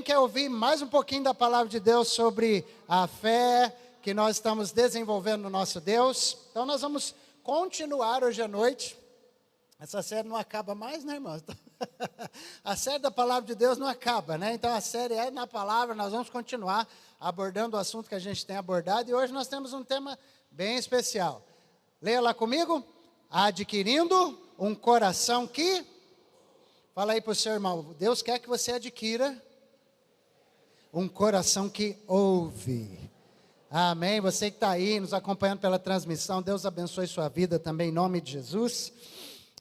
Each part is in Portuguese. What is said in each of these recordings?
Quem quer ouvir mais um pouquinho da palavra de Deus sobre a fé que nós estamos desenvolvendo no nosso Deus? Então nós vamos continuar hoje à noite. Essa série não acaba mais, né, irmãos? A série da palavra de Deus não acaba, né? Então a série é na palavra, nós vamos continuar abordando o assunto que a gente tem abordado. E hoje nós temos um tema bem especial. Leia lá comigo. Adquirindo um coração que... Fala aí para o seu irmão, Deus quer que você adquira um coração que ouve. Amém. Você que está aí nos acompanhando pela transmissão, Deus abençoe sua vida também em nome de Jesus.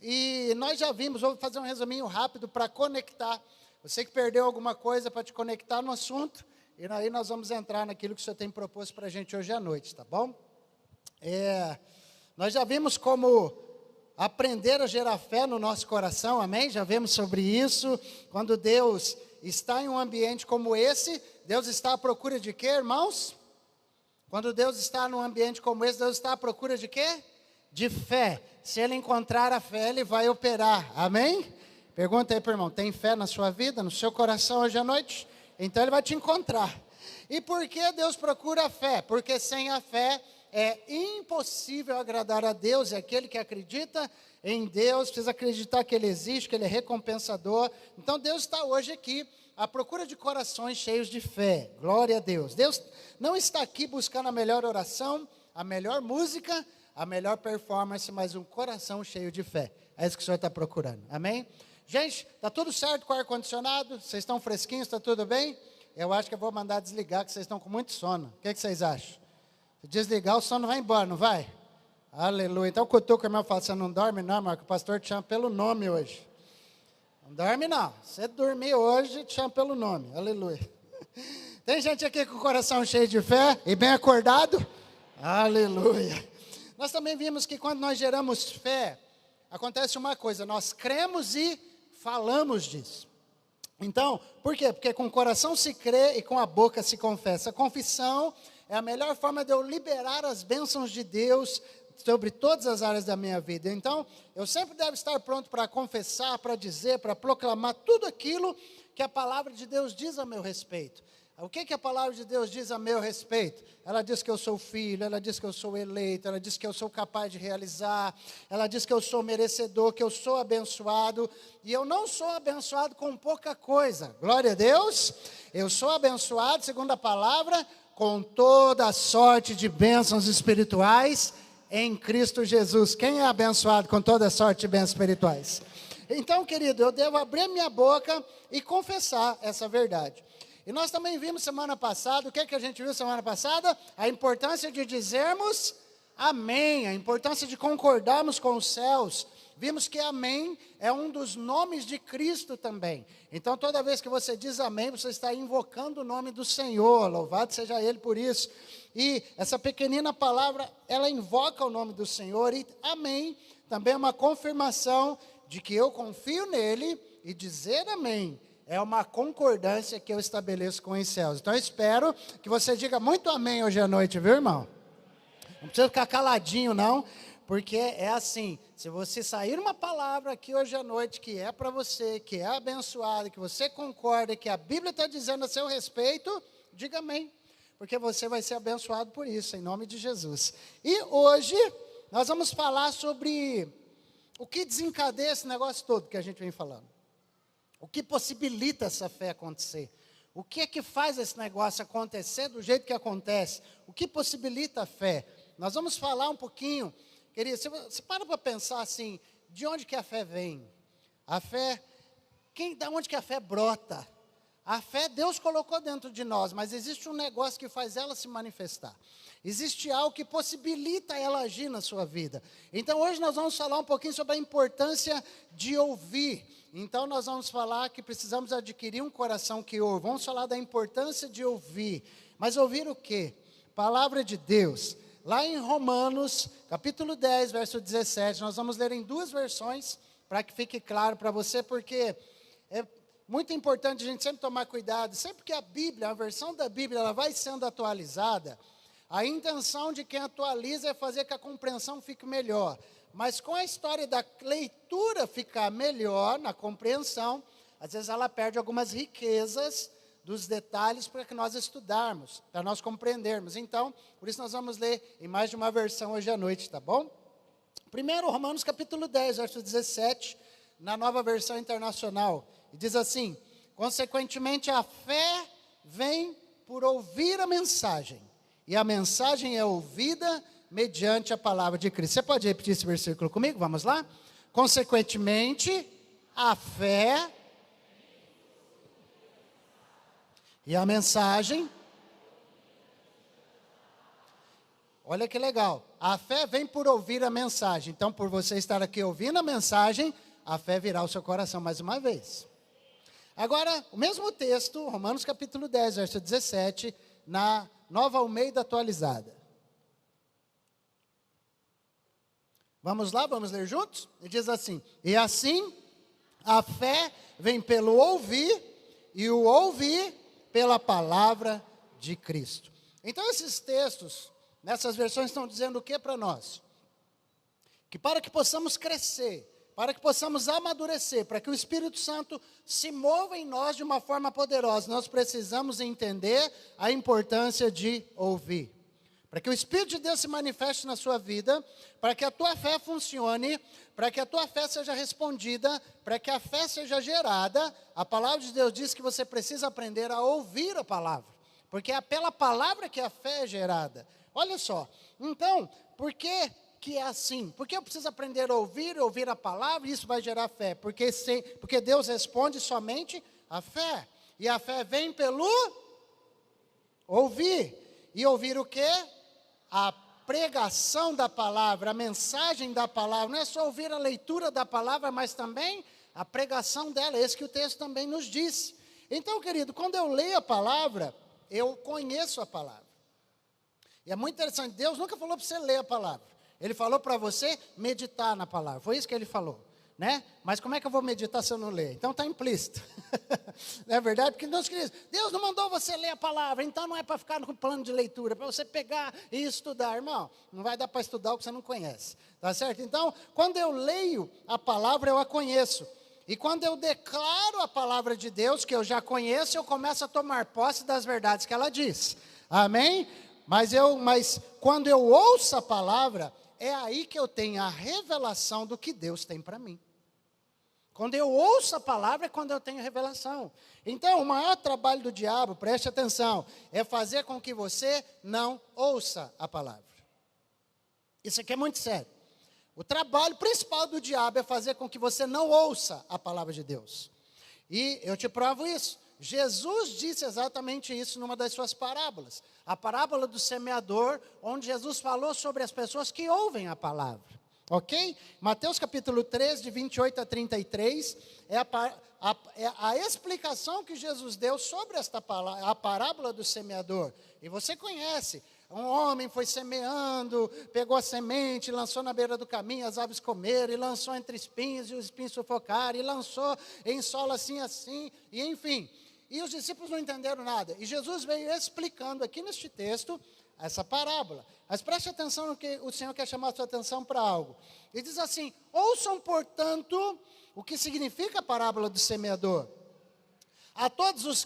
E nós já vimos, vou fazer um resuminho rápido para conectar. Você que perdeu alguma coisa para te conectar no assunto, e aí nós vamos entrar naquilo que o Senhor tem proposto para a gente hoje à noite, tá bom? Nós já vimos como aprender a gerar fé no nosso coração, amém? Já vimos sobre isso. Quando Deus está em um ambiente como esse, Deus está à procura de quê, irmãos? Quando Deus está num ambiente como esse, Deus está à procura de quê? De fé. Se Ele encontrar a fé, Ele vai operar, amém? Pergunta aí para o irmão, tem fé na sua vida, no seu coração hoje à noite? Então Ele vai te encontrar. E por que Deus procura a fé? Porque sem a fé é impossível agradar a Deus. E aquele que acredita em Deus precisa acreditar que Ele existe, que Ele é recompensador. Então Deus está hoje aqui à procura de corações cheios de fé. Glória a Deus. Deus não está aqui buscando a melhor oração, a melhor música, a melhor performance, mas um coração cheio de fé. É isso que o Senhor está procurando. Amém? Gente, está tudo certo com o ar-condicionado? Vocês estão fresquinhos? Está tudo bem? Eu acho que eu vou mandar desligar, que vocês estão com muito sono. O que vocês acham? Se desligar, o sono vai embora, não vai? Aleluia. Então, cutuca o irmão e fala, você não dorme não, Marco? O pastor te chama pelo nome hoje. Não dorme não. Se dormir hoje, te chama pelo nome. Aleluia. Tem gente aqui com o coração cheio de fé e bem acordado? Aleluia. Nós também vimos que quando nós geramos fé, acontece uma coisa, nós cremos e falamos disso. Então, por quê? Porque com o coração se crê e com a boca se confessa. A confissão é a melhor forma de eu liberar as bênçãos de Deus sobre todas as áreas da minha vida. Então, eu sempre devo estar pronto para confessar, para dizer, para proclamar tudo aquilo que a palavra de Deus diz a meu respeito. O que a palavra de Deus diz a meu respeito? Ela diz que eu sou filho, ela diz que eu sou eleito, ela diz que eu sou capaz de realizar, ela diz que eu sou merecedor, que eu sou abençoado, e eu não sou abençoado com pouca coisa. Glória a Deus. Eu sou abençoado, segundo a palavra, com toda a sorte de bênçãos espirituais em Cristo Jesus. Quem é abençoado com toda a sorte de bênçãos espirituais? Então, querido, eu devo abrir minha boca e confessar essa verdade. E nós também vimos semana passada, o que a gente viu semana passada? A importância de dizermos amém, a importância de concordarmos com os céus. Vimos que amém é um dos nomes de Cristo também. Então toda vez que você diz amém, você está invocando o nome do Senhor, louvado seja Ele por isso. E essa pequenina palavra, ela invoca o nome do Senhor, e amém também é uma confirmação de que eu confio nele, e dizer amém é uma concordância que eu estabeleço com os céus. Então eu espero que você diga muito amém hoje à noite, viu, irmão? Não precisa ficar caladinho não, porque é assim, se você sair uma palavra aqui hoje à noite que é para você, que é abençoada, que você concorda, que a Bíblia está dizendo a seu respeito, diga amém, porque você vai ser abençoado por isso, em nome de Jesus. E hoje nós vamos falar sobre o que desencadeia esse negócio todo que a gente vem falando. O que possibilita essa fé acontecer? O que é que faz esse negócio acontecer do jeito que acontece? O que possibilita a fé? Nós vamos falar um pouquinho, querido, você para pensar assim, de onde que a fé vem? A fé, da onde que a fé brota? A fé Deus colocou dentro de nós, mas existe um negócio que faz ela se manifestar. Existe algo que possibilita ela agir na sua vida. Então hoje nós vamos falar um pouquinho sobre a importância de ouvir. Então nós vamos falar que precisamos adquirir um coração que ouve. Vamos falar da importância de ouvir. Mas ouvir o quê? Palavra de Deus. Lá em Romanos, capítulo 10, verso 17, nós vamos ler em duas versões, para que fique claro para você, porque é muito importante a gente sempre tomar cuidado. Sempre que a Bíblia, a versão da Bíblia, ela vai sendo atualizada, a intenção de quem atualiza é fazer que a compreensão fique melhor. Mas com a história da leitura ficar melhor na compreensão, às vezes ela perde algumas riquezas dos detalhes para que nós estudarmos, para nós compreendermos. Então, por isso nós vamos ler em mais de uma versão hoje à noite, tá bom? Primeiro, Romanos capítulo 10, verso 17, na Nova Versão Internacional. E diz assim: consequentemente, a fé vem por ouvir a mensagem, e a mensagem é ouvida mediante a palavra de Cristo. Você pode repetir esse versículo comigo? Vamos lá? Consequentemente, a fé e a mensagem. Olha que legal. A fé vem por ouvir a mensagem. Então, por você estar aqui ouvindo a mensagem, a fé virá ao seu coração mais uma vez. Agora, o mesmo texto, Romanos capítulo 10, verso 17, na Nova Almeida atualizada. Vamos lá, vamos ler juntos? E diz assim: e assim, a fé vem pelo ouvir, e o ouvir pela palavra de Cristo. Então, esses textos, nessas versões, estão dizendo o que para nós? Que para que possamos crescer, para que possamos amadurecer, para que o Espírito Santo se mova em nós de uma forma poderosa, nós precisamos entender a importância de ouvir. Para que o Espírito de Deus se manifeste na sua vida, para que a tua fé funcione, para que a tua fé seja respondida, para que a fé seja gerada, a palavra de Deus diz que você precisa aprender a ouvir a palavra, porque é pela palavra que a fé é gerada. Olha só, então, por que é assim? Porque eu preciso aprender a ouvir a palavra, e isso vai gerar fé, porque Deus responde somente a fé, e a fé vem pelo ouvir, e ouvir o quê? A pregação da palavra, a mensagem da palavra. Não é só ouvir a leitura da palavra, mas também a pregação dela. É isso que o texto também nos diz. Então, querido, quando eu leio a palavra, eu conheço a palavra. E é muito interessante, Deus nunca falou para você ler a palavra. Ele falou para você meditar na palavra. Foi isso que ele falou, né? Mas como é que eu vou meditar se eu não ler? Então está implícito. Não é verdade? Porque Deus não mandou você ler a palavra, então não é para ficar no plano de leitura, é para você pegar e estudar. Irmão, não vai dar para estudar o que você não conhece, tá certo? Então, quando eu leio a palavra, eu a conheço. E quando eu declaro a palavra de Deus, que eu já conheço, eu começo a tomar posse das verdades que ela diz. Amém? Mas quando eu ouço a palavra, é aí que eu tenho a revelação do que Deus tem para mim. Quando eu ouço a palavra é quando eu tenho revelação. Então, o maior trabalho do diabo, preste atenção, é fazer com que você não ouça a palavra. Isso aqui é muito sério. O trabalho principal do diabo é fazer com que você não ouça a palavra de Deus. E eu te provo isso. Jesus disse exatamente isso numa das suas parábolas. A parábola do semeador, onde Jesus falou sobre as pessoas que ouvem a palavra. Ok? Mateus capítulo 3, de 28 a 33, é a explicação que Jesus deu sobre a parábola do semeador. E você conhece, um homem foi semeando, pegou a semente, lançou na beira do caminho, as aves comeram, e lançou entre espinhos, e os espinhos sufocaram, e lançou em solo assim, e enfim. E os discípulos não entenderam nada. E Jesus veio explicando aqui neste texto essa parábola. Mas preste atenção no que o Senhor quer chamar a sua atenção para algo. Ele diz assim: ouçam, portanto, o que significa a parábola do semeador. A todos os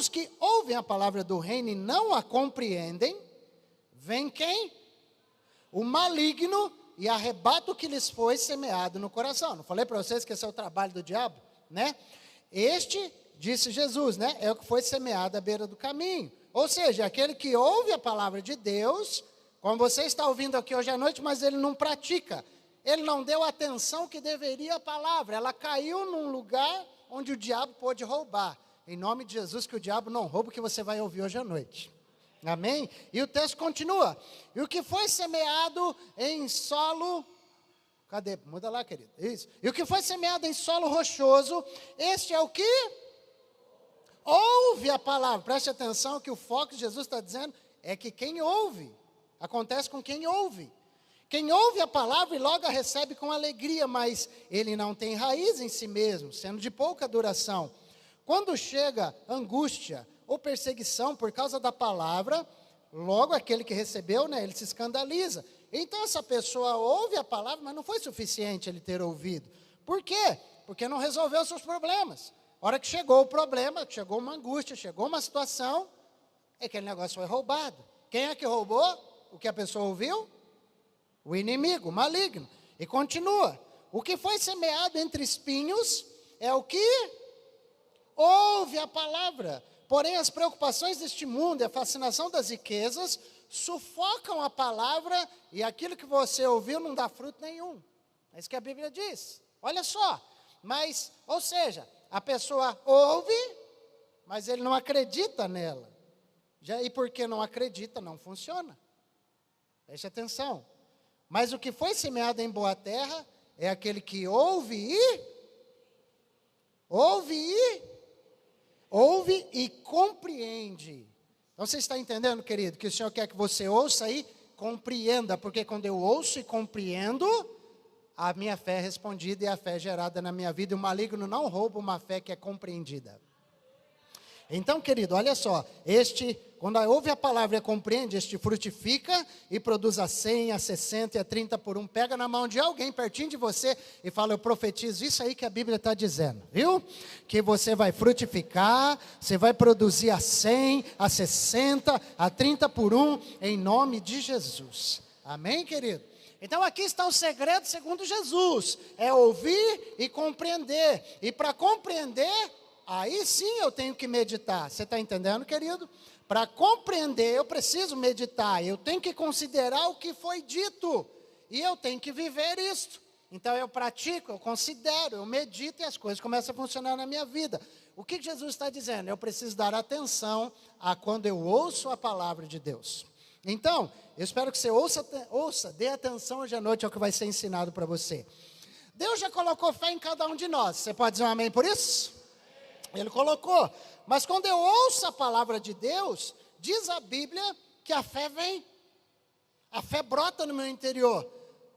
que ouvem a palavra do reino e não a compreendem, vem quem? O maligno e arrebata o que lhes foi semeado no coração. Não falei para vocês que esse é o trabalho do diabo, né? Este, disse Jesus, né, é o que foi semeado à beira do caminho. Ou seja, aquele que ouve a palavra de Deus, como você está ouvindo aqui hoje à noite, mas ele não pratica. Ele não deu a atenção que deveria à palavra. Ela caiu num lugar onde o diabo pôde roubar. Em nome de Jesus, que o diabo não rouba o que você vai ouvir hoje à noite. Amém? E o texto continua. E o que foi semeado em solo... Cadê? Muda lá, querido. Isso. E o que foi semeado em solo rochoso, este é o que ouve a palavra. Preste atenção que o foco que Jesus está dizendo é que quem ouve, acontece com quem ouve. Quem ouve a palavra e logo a recebe com alegria, mas ele não tem raiz em si mesmo, sendo de pouca duração. Quando chega angústia ou perseguição por causa da palavra, logo aquele que recebeu, né, ele se escandaliza. Então essa pessoa ouve a palavra, mas não foi suficiente ele ter ouvido. Por quê? Porque não resolveu os seus problemas. A hora que chegou o problema, chegou uma angústia, chegou uma situação, aquele negócio foi roubado. Quem é que roubou o que a pessoa ouviu? O inimigo, o maligno. E continua. O que foi semeado entre espinhos é o que ouve a palavra. Porém, as preocupações deste mundo e a fascinação das riquezas sufocam a palavra e aquilo que você ouviu não dá fruto nenhum. É isso que a Bíblia diz. Olha só. Mas, ou seja, a pessoa ouve, mas ele não acredita nela. E porque não acredita, não funciona. Preste atenção. Mas o que foi semeado em boa terra é aquele que ouve e compreende. Então você está entendendo, querido, que o Senhor quer que você ouça e compreenda, porque quando eu ouço e compreendo, a minha fé é respondida e a fé é gerada na minha vida, e o maligno não rouba uma fé que é compreendida. Então, querido, olha só, quando ouve a palavra e a compreende, frutifica e produz a 100, a 60 e a 30 por um. Pega na mão de alguém pertinho de você e fala, eu profetizo isso aí que a Bíblia está dizendo, viu? Que você vai frutificar, você vai produzir a 100, a 60, a 30 por um, em nome de Jesus. Amém, querido? Então aqui está o segredo segundo Jesus, é ouvir e compreender. E para compreender, aí sim eu tenho que meditar. Você está entendendo, querido? Para compreender, eu preciso meditar. Eu tenho que considerar o que foi dito. E eu tenho que viver isto. Então eu pratico, eu considero, eu medito e as coisas começam a funcionar na minha vida. O que Jesus está dizendo? Eu preciso dar atenção a quando eu ouço a palavra de Deus. Então, eu espero que você ouça, dê atenção hoje à noite ao que vai ser ensinado para você. Deus já colocou fé em cada um de nós. Você pode dizer um amém por isso? Ele colocou. Mas quando eu ouço a palavra de Deus, diz a Bíblia que a fé vem. A fé brota no meu interior.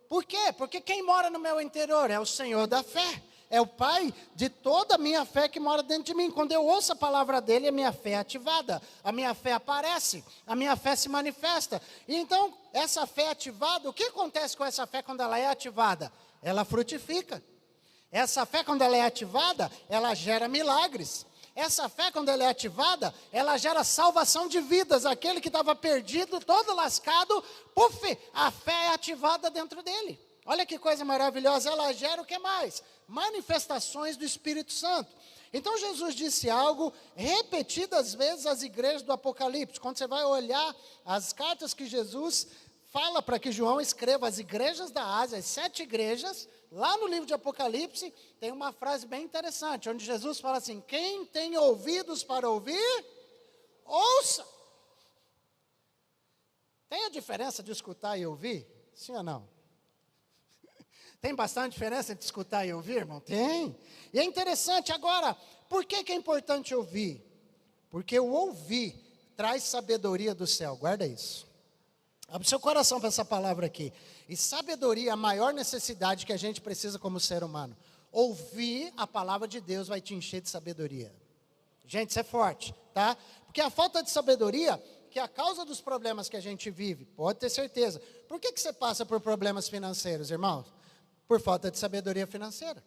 Por quê? Porque quem mora no meu interior é o Senhor da fé. É o Pai de toda a minha fé que mora dentro de mim. Quando eu ouço a palavra dele, a minha fé é ativada. A minha fé aparece. A minha fé se manifesta. E então, essa fé ativada, o que acontece com essa fé quando ela é ativada? Ela frutifica. Essa fé, quando ela é ativada, ela gera milagres. Essa fé, quando ela é ativada, ela gera salvação de vidas. Aquele que estava perdido, todo lascado, puf, a fé é ativada dentro dele. Olha que coisa maravilhosa, ela gera o que mais? Manifestações do Espírito Santo. Então Jesus disse algo repetidas vezes às igrejas do Apocalipse. Quando você vai olhar as cartas que Jesus fala para que João escreva às igrejas da Ásia, as 7 igrejas, lá no livro de Apocalipse, tem uma frase bem interessante, onde Jesus fala assim, quem tem ouvidos para ouvir, ouça. Tem a diferença de escutar e ouvir? Sim ou não? Tem bastante diferença entre escutar e ouvir, irmão? Tem. E é interessante, agora, por que é importante ouvir? Porque o ouvir traz sabedoria do céu, guarda isso. Abre seu coração para essa palavra aqui. E sabedoria é a maior necessidade que a gente precisa como ser humano. Ouvir a palavra de Deus vai te encher de sabedoria. Gente, isso é forte, tá? Porque a falta de sabedoria, que é a causa dos problemas que a gente vive, pode ter certeza. Por que você passa por problemas financeiros, irmão? Por falta de sabedoria financeira.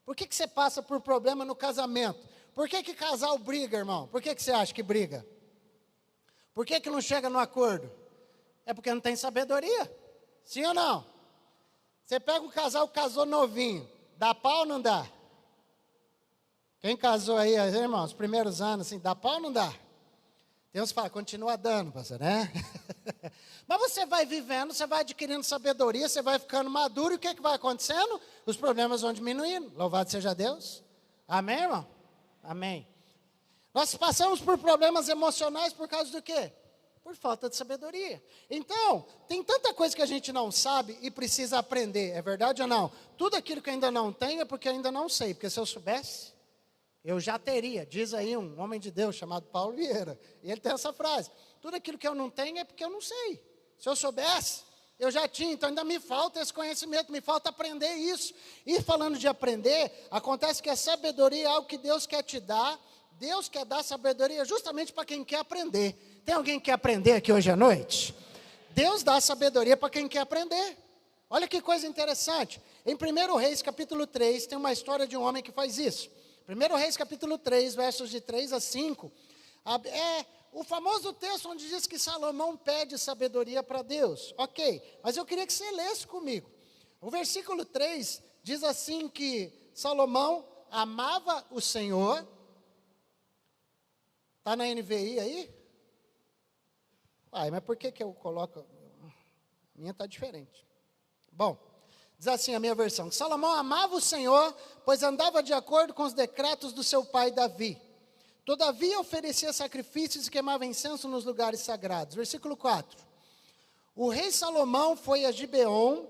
Por que você passa por problema no casamento? Por que casal briga, irmão? Por que você acha que briga? Por que não chega no acordo? É porque não tem sabedoria. Sim ou não? Você pega um casal que casou novinho. Dá pau ou não dá? Quem casou aí, irmãos, os primeiros anos, assim, dá pau ou não dá? Tem uns que falam, continua dando, pastor, né? Mas você vai vivendo, você vai adquirindo sabedoria, você vai ficando maduro, e o que vai acontecendo? Os problemas vão diminuindo. Louvado seja Deus. Amém, irmão? Amém. Nós passamos por problemas emocionais por causa do quê? Por falta de sabedoria. Então, tem tanta coisa que a gente não sabe e precisa aprender, é verdade ou não? Tudo aquilo que ainda não tenho é porque ainda não sei, porque se eu soubesse, eu já teria. Diz aí um homem de Deus chamado Paulo Vieira, e ele tem essa frase, tudo aquilo que eu não tenho é porque eu não sei. Se eu soubesse, eu já tinha, então ainda me falta esse conhecimento, me falta aprender isso. E falando de aprender, acontece que a sabedoria é algo que Deus quer te dar, Deus quer dar sabedoria justamente para quem quer aprender. Tem alguém que quer aprender aqui hoje à noite? Deus dá sabedoria para quem quer aprender. Olha que coisa interessante. Em 1 Reis, capítulo 3, tem uma história de um homem que faz isso. 1 Reis capítulo 3, versos de 3 a 5, é o famoso texto onde diz que Salomão pede sabedoria para Deus. Ok, mas eu queria que você lesse comigo. O versículo 3 diz assim que Salomão amava o Senhor. Está na NVI aí? Mas por que eu coloco? A minha está diferente. Bom, diz assim a minha versão: Salomão amava o Senhor, pois andava de acordo com os decretos do seu pai Davi. Todavia oferecia sacrifícios e queimava incenso nos lugares sagrados. Versículo 4. O rei Salomão foi a Gibeon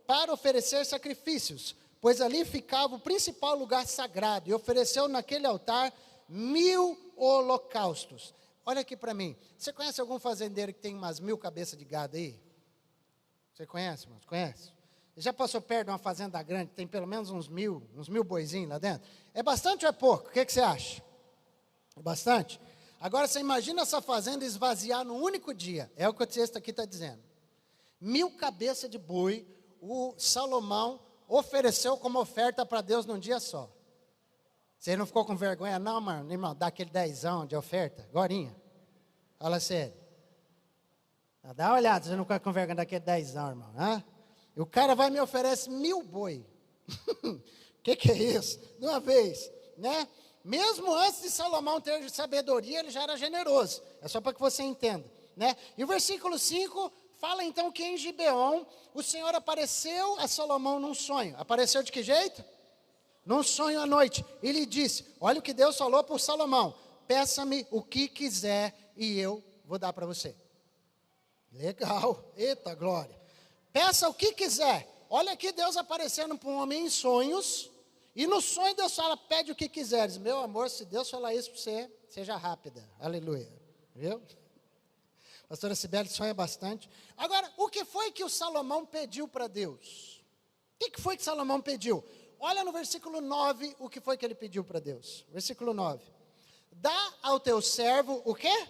para oferecer sacrifícios, pois ali ficava o principal lugar sagrado, e ofereceu naquele altar 1000 holocaustos. Olha aqui para mim. Você conhece algum fazendeiro que tem umas 1000 cabeças de gado aí? Você conhece, irmãos? Conhece? Já passou perto de uma fazenda grande, tem pelo menos uns mil boizinhos lá dentro? É bastante ou é pouco? O que você acha? É bastante? Agora você imagina essa fazenda esvaziar num único dia. É o que o texto aqui está dizendo. 1000 cabeças de boi, o Salomão ofereceu como oferta para Deus num dia só. Você não ficou com vergonha não, mano? Irmão, dá aquele 10ão de oferta, agorinha. Fala sério. Dá uma olhada, você não fica com vergonha daquele 10ão, irmão. Hein? E o cara vai e me oferece 1000 boi. Que é isso? De uma vez, né? Mesmo antes de Salomão ter sabedoria, ele já era generoso. É só para que você entenda, né? E o versículo 5 fala então que em Gibeon o Senhor apareceu a Salomão num sonho. Apareceu de que jeito? Num sonho à noite. E lhe disse, olha o que Deus falou para o Salomão: peça-me o que quiser e eu vou dar para você. Legal, eita glória. Peça o que quiser. Olha aqui Deus aparecendo para um homem em sonhos. E no sonho Deus fala, pede o que quiseres. Meu amor, se Deus falar isso para você, seja rápida. Aleluia. Viu? A pastora Cibele sonha bastante. Agora, o que foi que o Salomão pediu para Deus? O que foi que Salomão pediu? Olha no versículo 9 o que foi que ele pediu para Deus. Versículo 9. Dá ao teu servo o quê?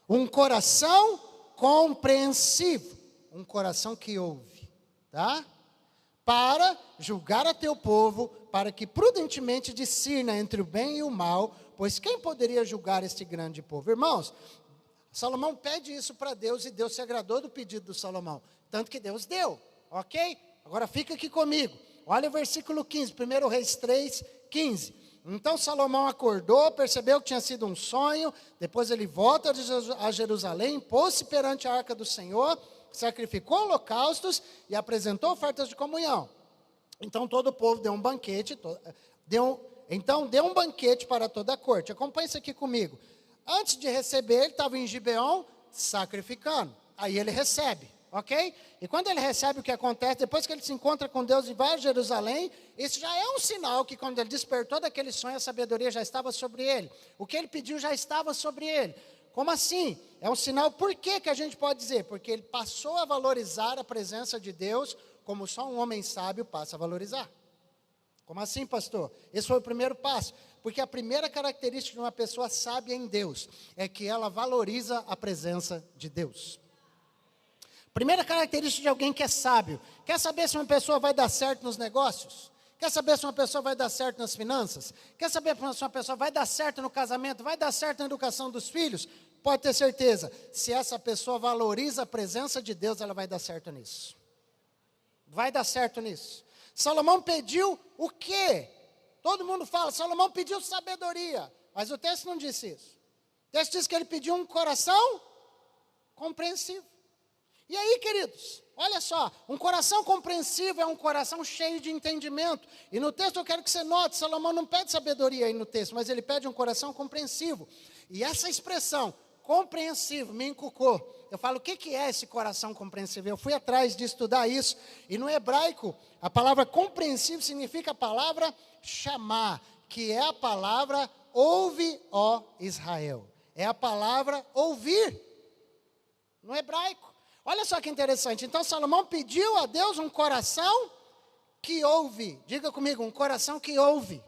Um coração compreensivo. Um coração que ouve. Tá? Para julgar a teu povo, para que prudentemente discirna entre o bem e o mal, pois quem poderia julgar este grande povo? Irmãos, Salomão pede isso para Deus e Deus se agradou do pedido do Salomão, tanto que Deus deu, ok? Agora fica aqui comigo, olha o versículo 15, 1 Reis 3, 15. Então Salomão acordou, percebeu que tinha sido um sonho, depois ele volta a Jerusalém, pôs-se perante a arca do Senhor, sacrificou holocaustos e apresentou ofertas de comunhão. Então todo o povo deu um banquete, deu um banquete para toda a corte. Acompanhe isso aqui comigo. Antes de receber, ele estava em Gibeon sacrificando. Aí ele recebe, ok? E quando ele recebe, o que acontece? Depois que ele se encontra com Deus e vai a Jerusalém, isso já é um sinal que quando ele despertou daquele sonho, a sabedoria já estava sobre ele. O que ele pediu já estava sobre ele. Como assim? É um sinal, por que a gente pode dizer? Porque ele passou a valorizar a presença de Deus, como só um homem sábio passa a valorizar. Como assim, pastor? Esse foi o primeiro passo. Porque a primeira característica de uma pessoa sábia em Deus é que ela valoriza a presença de Deus. Primeira característica de alguém que é sábio. Quer saber se uma pessoa vai dar certo nos negócios? Quer saber se uma pessoa vai dar certo nas finanças? Quer saber se uma pessoa vai dar certo no casamento? Vai dar certo na educação dos filhos? Pode ter certeza. Se essa pessoa valoriza a presença de Deus, ela vai dar certo nisso. Vai dar certo nisso. Salomão pediu o quê? Todo mundo fala, Salomão pediu sabedoria. Mas o texto não disse isso. O texto diz que ele pediu um coração compreensivo. E aí, queridos, olha só, um coração compreensivo é um coração cheio de entendimento. E no texto eu quero que você note, Salomão não pede sabedoria aí no texto, mas ele pede um coração compreensivo. E essa expressão, compreensivo, me encucou. Eu falo, o que é esse coração compreensivo? Eu fui atrás de estudar isso. E no hebraico, a palavra compreensivo significa a palavra chamar, que é a palavra ouve, ó Israel. É a palavra ouvir, no hebraico. Olha só que interessante. Então Salomão pediu a Deus um coração que ouve. Diga comigo, um coração que ouve.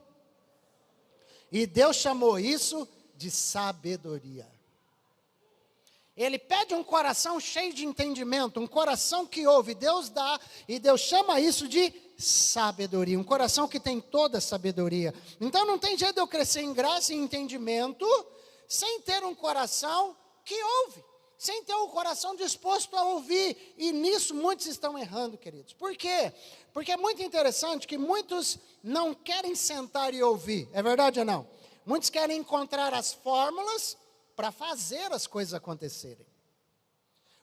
E Deus chamou isso de sabedoria. Ele pede um coração cheio de entendimento, um coração que ouve. Deus dá e Deus chama isso de sabedoria, um coração que tem toda a sabedoria. Então não tem jeito de eu crescer em graça e entendimento sem ter um coração que ouve, sem ter um coração disposto a ouvir. E nisso muitos estão errando, queridos. Por quê? Porque é muito interessante que muitos não querem sentar e ouvir. É verdade ou não? Muitos querem encontrar as fórmulas para fazer as coisas acontecerem.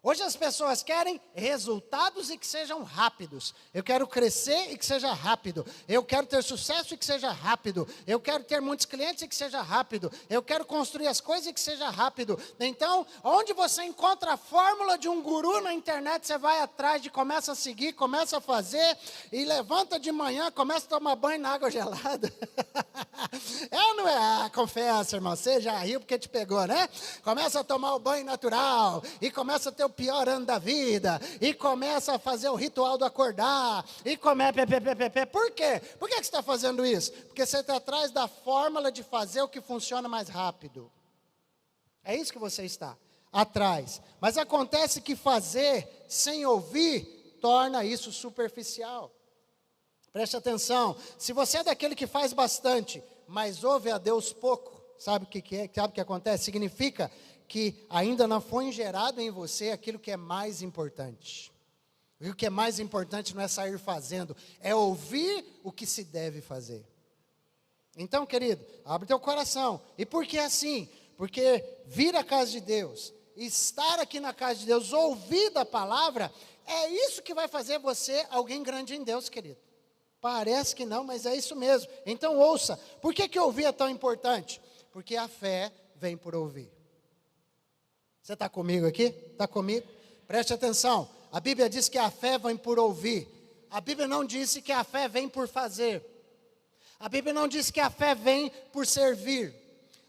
Hoje as pessoas querem resultados e que sejam rápidos. Eu quero crescer e que seja rápido. Eu quero ter sucesso e que seja rápido. Eu quero ter muitos clientes e que seja rápido. Eu quero construir as coisas e que seja rápido. Então, onde você encontra a fórmula de um guru na internet, você vai atrás e começa a seguir, começa a fazer, e levanta de manhã, começa a tomar banho na água gelada. É ou não é? Ah, confessa, irmão, você já riu porque te pegou, né? Começa a tomar o banho natural, e começa a ter o pior ano da vida, e começa a fazer o ritual do acordar, e começa... Por quê? Por que você está fazendo isso? Porque você está atrás da fórmula de fazer o que funciona mais rápido. É isso que você está atrás. Mas acontece que fazer sem ouvir torna isso superficial. Preste atenção, se você é daquele que faz bastante, mas ouve a Deus pouco, sabe o que é? Sabe o que acontece? Significa que ainda não foi gerado em você aquilo que é mais importante. E o que é mais importante não é sair fazendo, é ouvir o que se deve fazer. Então, querido, abre teu coração. E por que assim? Porque vir à casa de Deus, estar aqui na casa de Deus, ouvir da palavra, é isso que vai fazer você alguém grande em Deus, querido. Parece que não, mas é isso mesmo. Então ouça, por que ouvir é tão importante? Porque a fé vem por ouvir. Você está comigo aqui? Está comigo? Preste atenção, a Bíblia diz que a fé vem por ouvir. A Bíblia não disse que a fé vem por fazer. A Bíblia não diz que a fé vem por servir.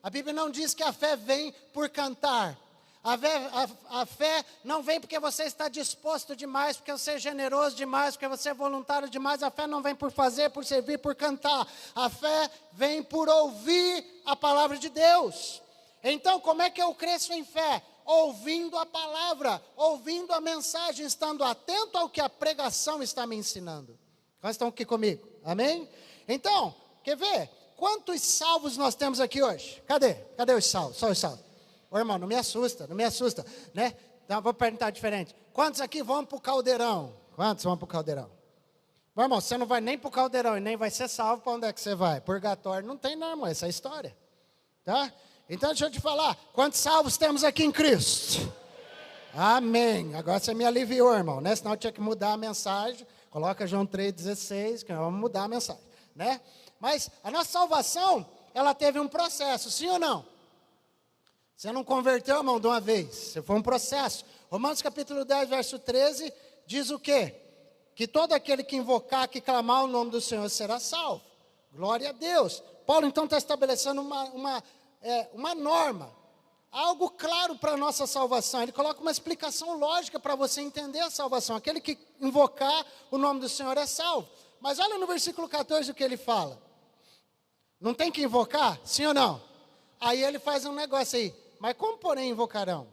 A Bíblia não diz que a fé vem por cantar. A fé não vem porque você está disposto demais, porque você é generoso demais, porque você é voluntário demais. A fé não vem por fazer, por servir, por cantar. A fé vem por ouvir a palavra de Deus. Então, como é que eu cresço em fé? Ouvindo a palavra, ouvindo a mensagem, estando atento ao que a pregação está me ensinando. Vocês estão aqui comigo? Amém? Então, quer ver? Quantos salvos nós temos aqui hoje? Cadê os salvos? Só os salvos. Ô irmão, não me assusta, né? Então, vou perguntar diferente. Quantos aqui vão para o caldeirão? Quantos vão para o caldeirão? Meu irmão, você não vai nem para o caldeirão e nem vai ser salvo, para onde é que você vai? Purgatório não tem não, irmão, essa é a história. Tá? Então, deixa eu te falar, quantos salvos temos aqui em Cristo? Amém. Agora você me aliviou, irmão, né? Senão eu tinha que mudar a mensagem. Coloca João 3,16, que nós vamos mudar a mensagem, né? Mas a nossa salvação, ela teve um processo, sim ou não? Você não converteu, irmão, de uma vez. Foi um processo. Romanos capítulo 10, verso 13, diz o quê? Que todo aquele que invocar, que clamar o nome do Senhor será salvo. Glória a Deus. Paulo, então, está estabelecendo uma norma. Algo claro para a nossa salvação. Ele coloca uma explicação lógica para você entender a salvação. Aquele que invocar o nome do Senhor é salvo. Mas olha no versículo 14 o que ele fala. Não tem que invocar? Sim ou não? Aí ele faz um negócio aí. Mas como, porém, invocarão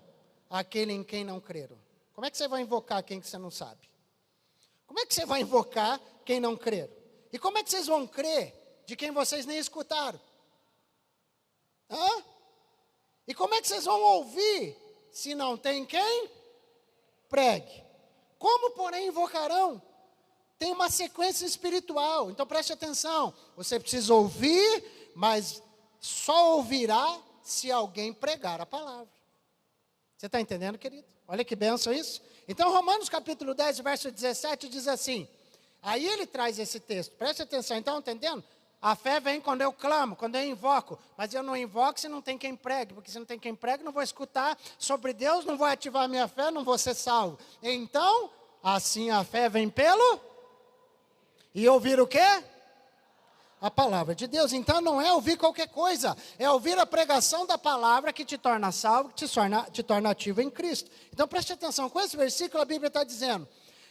aquele em quem não creram? Como é que você vai invocar quem que você não sabe? Como é que você vai invocar quem não creram? E como é que vocês vão crer de quem vocês nem escutaram? Hã? E como é que vocês vão ouvir se não tem quem pregue? Como, porém, invocarão? Tem uma sequência espiritual. Então preste atenção. Você precisa ouvir, mas só ouvirá se alguém pregar a palavra. Você está entendendo, querido? Olha que bênção isso. Então, Romanos capítulo 10, verso 17, diz assim. Aí ele traz esse texto. Preste atenção. Então, entendendo? A fé vem quando eu clamo, quando eu invoco. Mas eu não invoco se não tem quem pregue. Porque se não tem quem pregue, não vou escutar sobre Deus, não vou ativar a minha fé, não vou ser salvo. Então, assim a fé vem pelo... E ouvir o quê? A palavra de Deus. Então não é ouvir qualquer coisa, é ouvir a pregação da palavra que te torna salvo, que te torna ativo em Cristo. Então preste atenção, com esse versículo a Bíblia está dizendo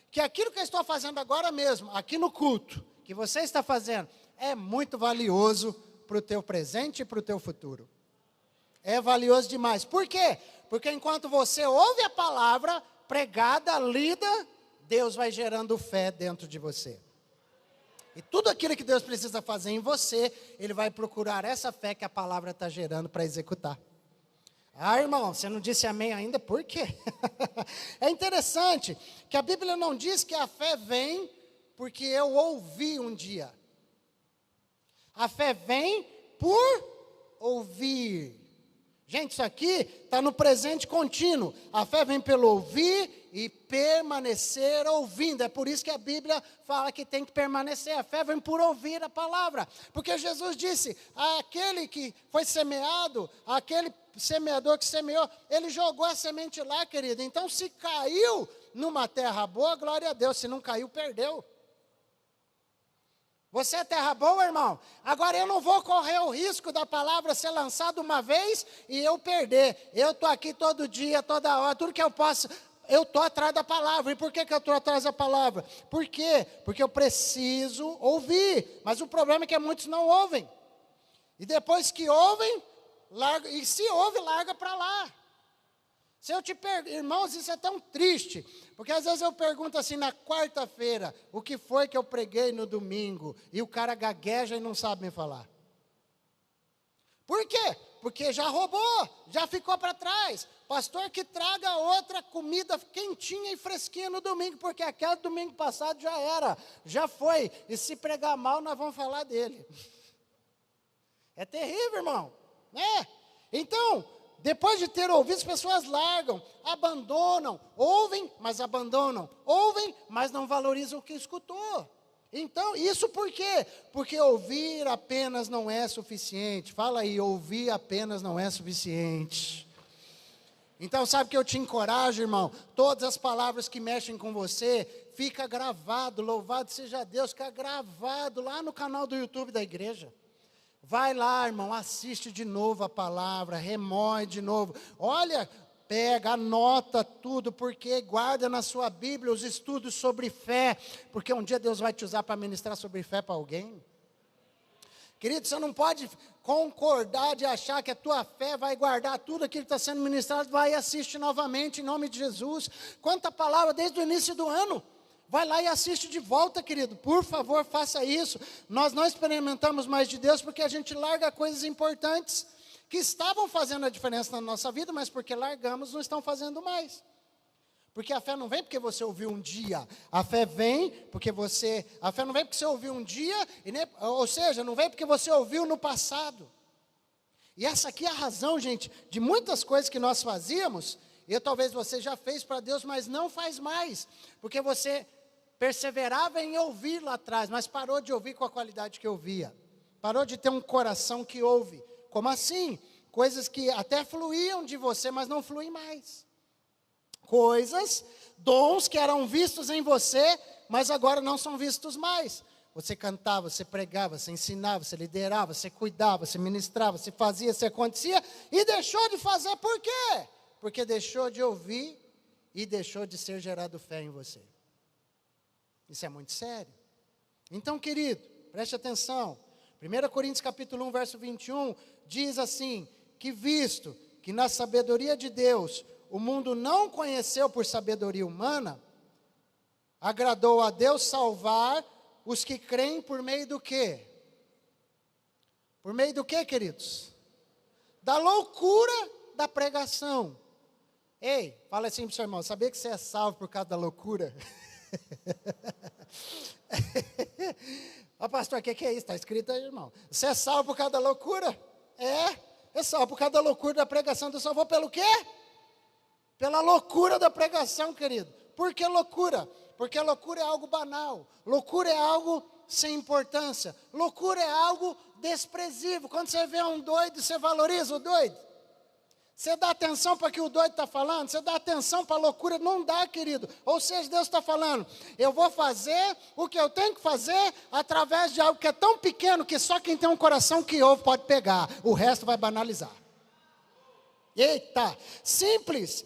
que aquilo que eu estou fazendo agora mesmo, aqui no culto, que você está fazendo, é muito valioso para o teu presente e para o teu futuro. É valioso demais. Por quê? Porque enquanto você ouve a palavra pregada, lida, Deus vai gerando fé dentro de você. E tudo aquilo que Deus precisa fazer em você, Ele vai procurar essa fé que a palavra está gerando para executar. Ah, irmão, você não disse amém ainda, por quê? É interessante que a Bíblia não diz que a fé vem porque eu ouvi um dia. A fé vem por ouvir. Gente, isso aqui está no presente contínuo. A fé vem pelo ouvir e permanecer ouvindo. É por isso que a Bíblia fala que tem que permanecer. A fé vem por ouvir a palavra. Porque Jesus disse, aquele que foi semeado, aquele semeador que semeou, ele jogou a semente lá, querido. Então, se caiu numa terra boa, glória a Deus. Se não caiu, perdeu. Você é terra boa, irmão? Agora eu não vou correr o risco da palavra ser lançada uma vez e eu perder. Eu estou aqui todo dia, toda hora, tudo que eu posso, eu estou atrás da palavra. E por que eu estou atrás da palavra? Por quê? Porque eu preciso ouvir. Mas o problema é que muitos não ouvem. E depois que ouvem, larga, e se ouve, larga para lá. Se eu te pergunto, irmãos, isso é tão triste, porque às vezes eu pergunto assim na quarta-feira, o que foi que eu preguei no domingo, e o cara gagueja e não sabe me falar. Por quê? Porque já roubou, já ficou para trás. Pastor, que traga outra comida quentinha e fresquinha no domingo, porque aquela do domingo passado já era, já foi, e se pregar mal nós vamos falar dele. É terrível, irmão, né? Então, depois de ter ouvido, as pessoas largam, abandonam, ouvem, mas abandonam, ouvem, mas não valorizam o que escutou. Então, isso por quê? Porque ouvir apenas não é suficiente. Fala aí, ouvir apenas não é suficiente. Então, sabe que eu te encorajo, irmão? Todas as palavras que mexem com você, fica gravado, louvado seja Deus, fica gravado lá no canal do YouTube da igreja. Vai lá, irmão, assiste de novo a palavra, remoe de novo. Olha, pega, anota tudo, porque guarda na sua Bíblia os estudos sobre fé, porque um dia Deus vai te usar para ministrar sobre fé para alguém. Querido, você não pode concordar de achar que a tua fé vai guardar tudo aquilo que está sendo ministrado, vai e assiste novamente em nome de Jesus. Quanta palavra desde o início do ano. Vai lá e assiste de volta, querido. Por favor, faça isso. Nós não experimentamos mais de Deus porque a gente larga coisas importantes que estavam fazendo a diferença na nossa vida, mas porque largamos, não estão fazendo mais. Porque a fé não vem porque você ouviu um dia. A fé vem porque a fé não vem porque você ouviu um dia, ou seja, não vem porque você ouviu no passado. E essa aqui é a razão, gente, de muitas coisas que nós fazíamos, e talvez você já fez para Deus, mas não faz mais, porque você perseverava em ouvir lá atrás, mas parou de ouvir com a qualidade que ouvia. Parou de ter um coração que ouve. Como assim? Coisas que até fluíam de você, mas não fluem mais. Coisas, dons que eram vistos em você, mas agora não são vistos mais. Você cantava, você pregava, você ensinava, você liderava, você cuidava, você ministrava, você fazia, você acontecia, e deixou de fazer por quê? Porque deixou de ouvir e deixou de ser gerado fé em você. Isso é muito sério. Então, querido, preste atenção. 1 Coríntios capítulo 1, verso 21, diz assim, que visto que na sabedoria de Deus, o mundo não conheceu por sabedoria humana, agradou a Deus salvar os que creem por meio do quê? Por meio do quê, queridos? Da loucura da pregação. Ei, fala assim para o seu irmão, sabia que você é salvo por causa da loucura? Pastor, o que é isso? Está escrito aí, irmão. Você é salvo por causa da loucura? É salvo por causa da loucura da pregação. Deus salvou pelo quê? Pela loucura da pregação, querido. Por que loucura? Porque loucura é algo banal. Loucura é algo sem importância. Loucura é algo desprezível. Quando você vê um doido, você valoriza o doido? Você dá atenção para o que o doido está falando? Você dá atenção para a loucura? Não dá, querido. Ou seja, Deus está falando, eu vou fazer o que eu tenho que fazer através de algo que é tão pequeno que só quem tem um coração que ouve pode pegar. O resto vai banalizar. Eita, simples.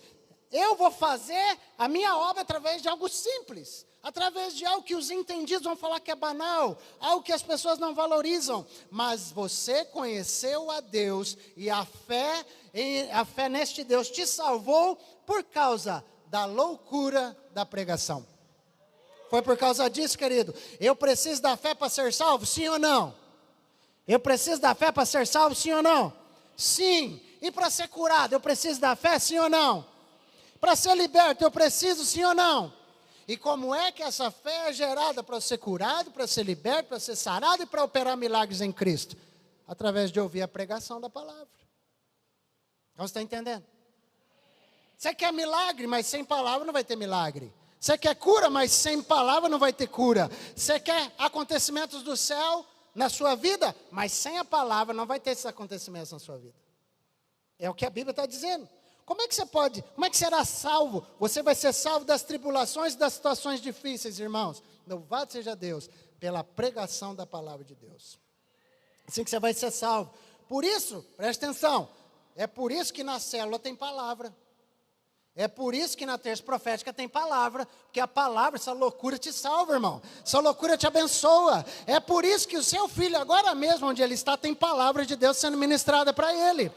Eu vou fazer a minha obra através de algo simples. Através de algo que os entendidos vão falar que é banal, algo que as pessoas não valorizam, mas você conheceu a Deus e a fé neste Deus te salvou por causa da loucura da pregação. Foi por causa disso, querido. Eu preciso da fé para ser salvo, sim ou não? Eu preciso da fé para ser salvo, sim ou não? Sim. E para ser curado, eu preciso da fé, sim ou não? Para ser liberto, eu preciso, sim ou não? E como é que essa fé é gerada para ser curado, para ser liberto, para ser sarado e para operar milagres em Cristo? Através de ouvir a pregação da palavra. Então você está entendendo? Você quer milagre, mas sem palavra não vai ter milagre. Você quer cura, mas sem palavra não vai ter cura. Você quer acontecimentos do céu na sua vida, mas sem a palavra não vai ter esses acontecimentos na sua vida. É o que a Bíblia está dizendo. Como é que você pode, como é que será salvo? Você vai ser salvo das tribulações e das situações difíceis, irmãos. Louvado seja Deus, pela pregação da palavra de Deus. Assim que você vai ser salvo. Por isso, preste atenção, é por isso que na célula tem palavra. É por isso que na terça profética tem palavra, porque a palavra, essa loucura te salva, irmão. Essa loucura te abençoa. É por isso que o seu filho, agora mesmo onde ele está, tem palavra de Deus sendo ministrada para ele.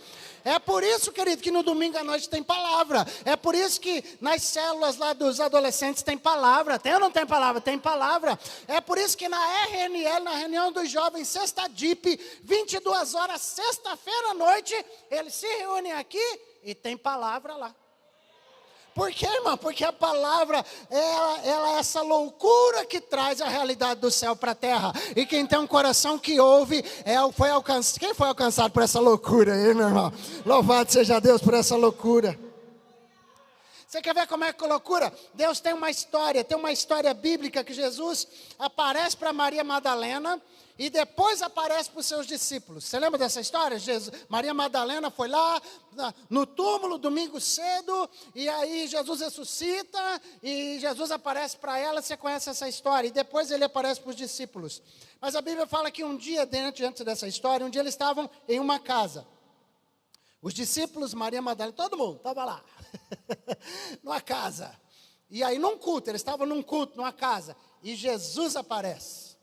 É por isso, querido, que no domingo à noite tem palavra. É por isso que nas células lá dos adolescentes tem palavra. Tem ou não tem palavra? Tem palavra. É por isso que na RNL, na reunião dos jovens, sexta DIP, 22 horas, sexta-feira à noite, eles se reúnem aqui e tem palavra lá. Por quê, irmão? Porque a palavra, ela é essa loucura que traz a realidade do céu para a terra. E quem tem um coração que ouve, quem foi alcançado por essa loucura aí, meu irmão? Louvado seja Deus por essa loucura. Você quer ver como é que é loucura? Deus tem uma história bíblica que Jesus aparece para Maria Madalena e depois aparece para os seus discípulos. Você lembra dessa história? Maria Madalena foi lá no túmulo, domingo cedo, e aí Jesus ressuscita, e Jesus aparece para ela, você conhece essa história, e depois ele aparece para os discípulos. Mas a Bíblia fala que um dia, antes dessa história, um dia eles estavam em uma casa. Os discípulos, Maria Madalena, todo mundo estava lá, numa casa. E aí num culto, eles estavam num culto, numa casa, e Jesus aparece.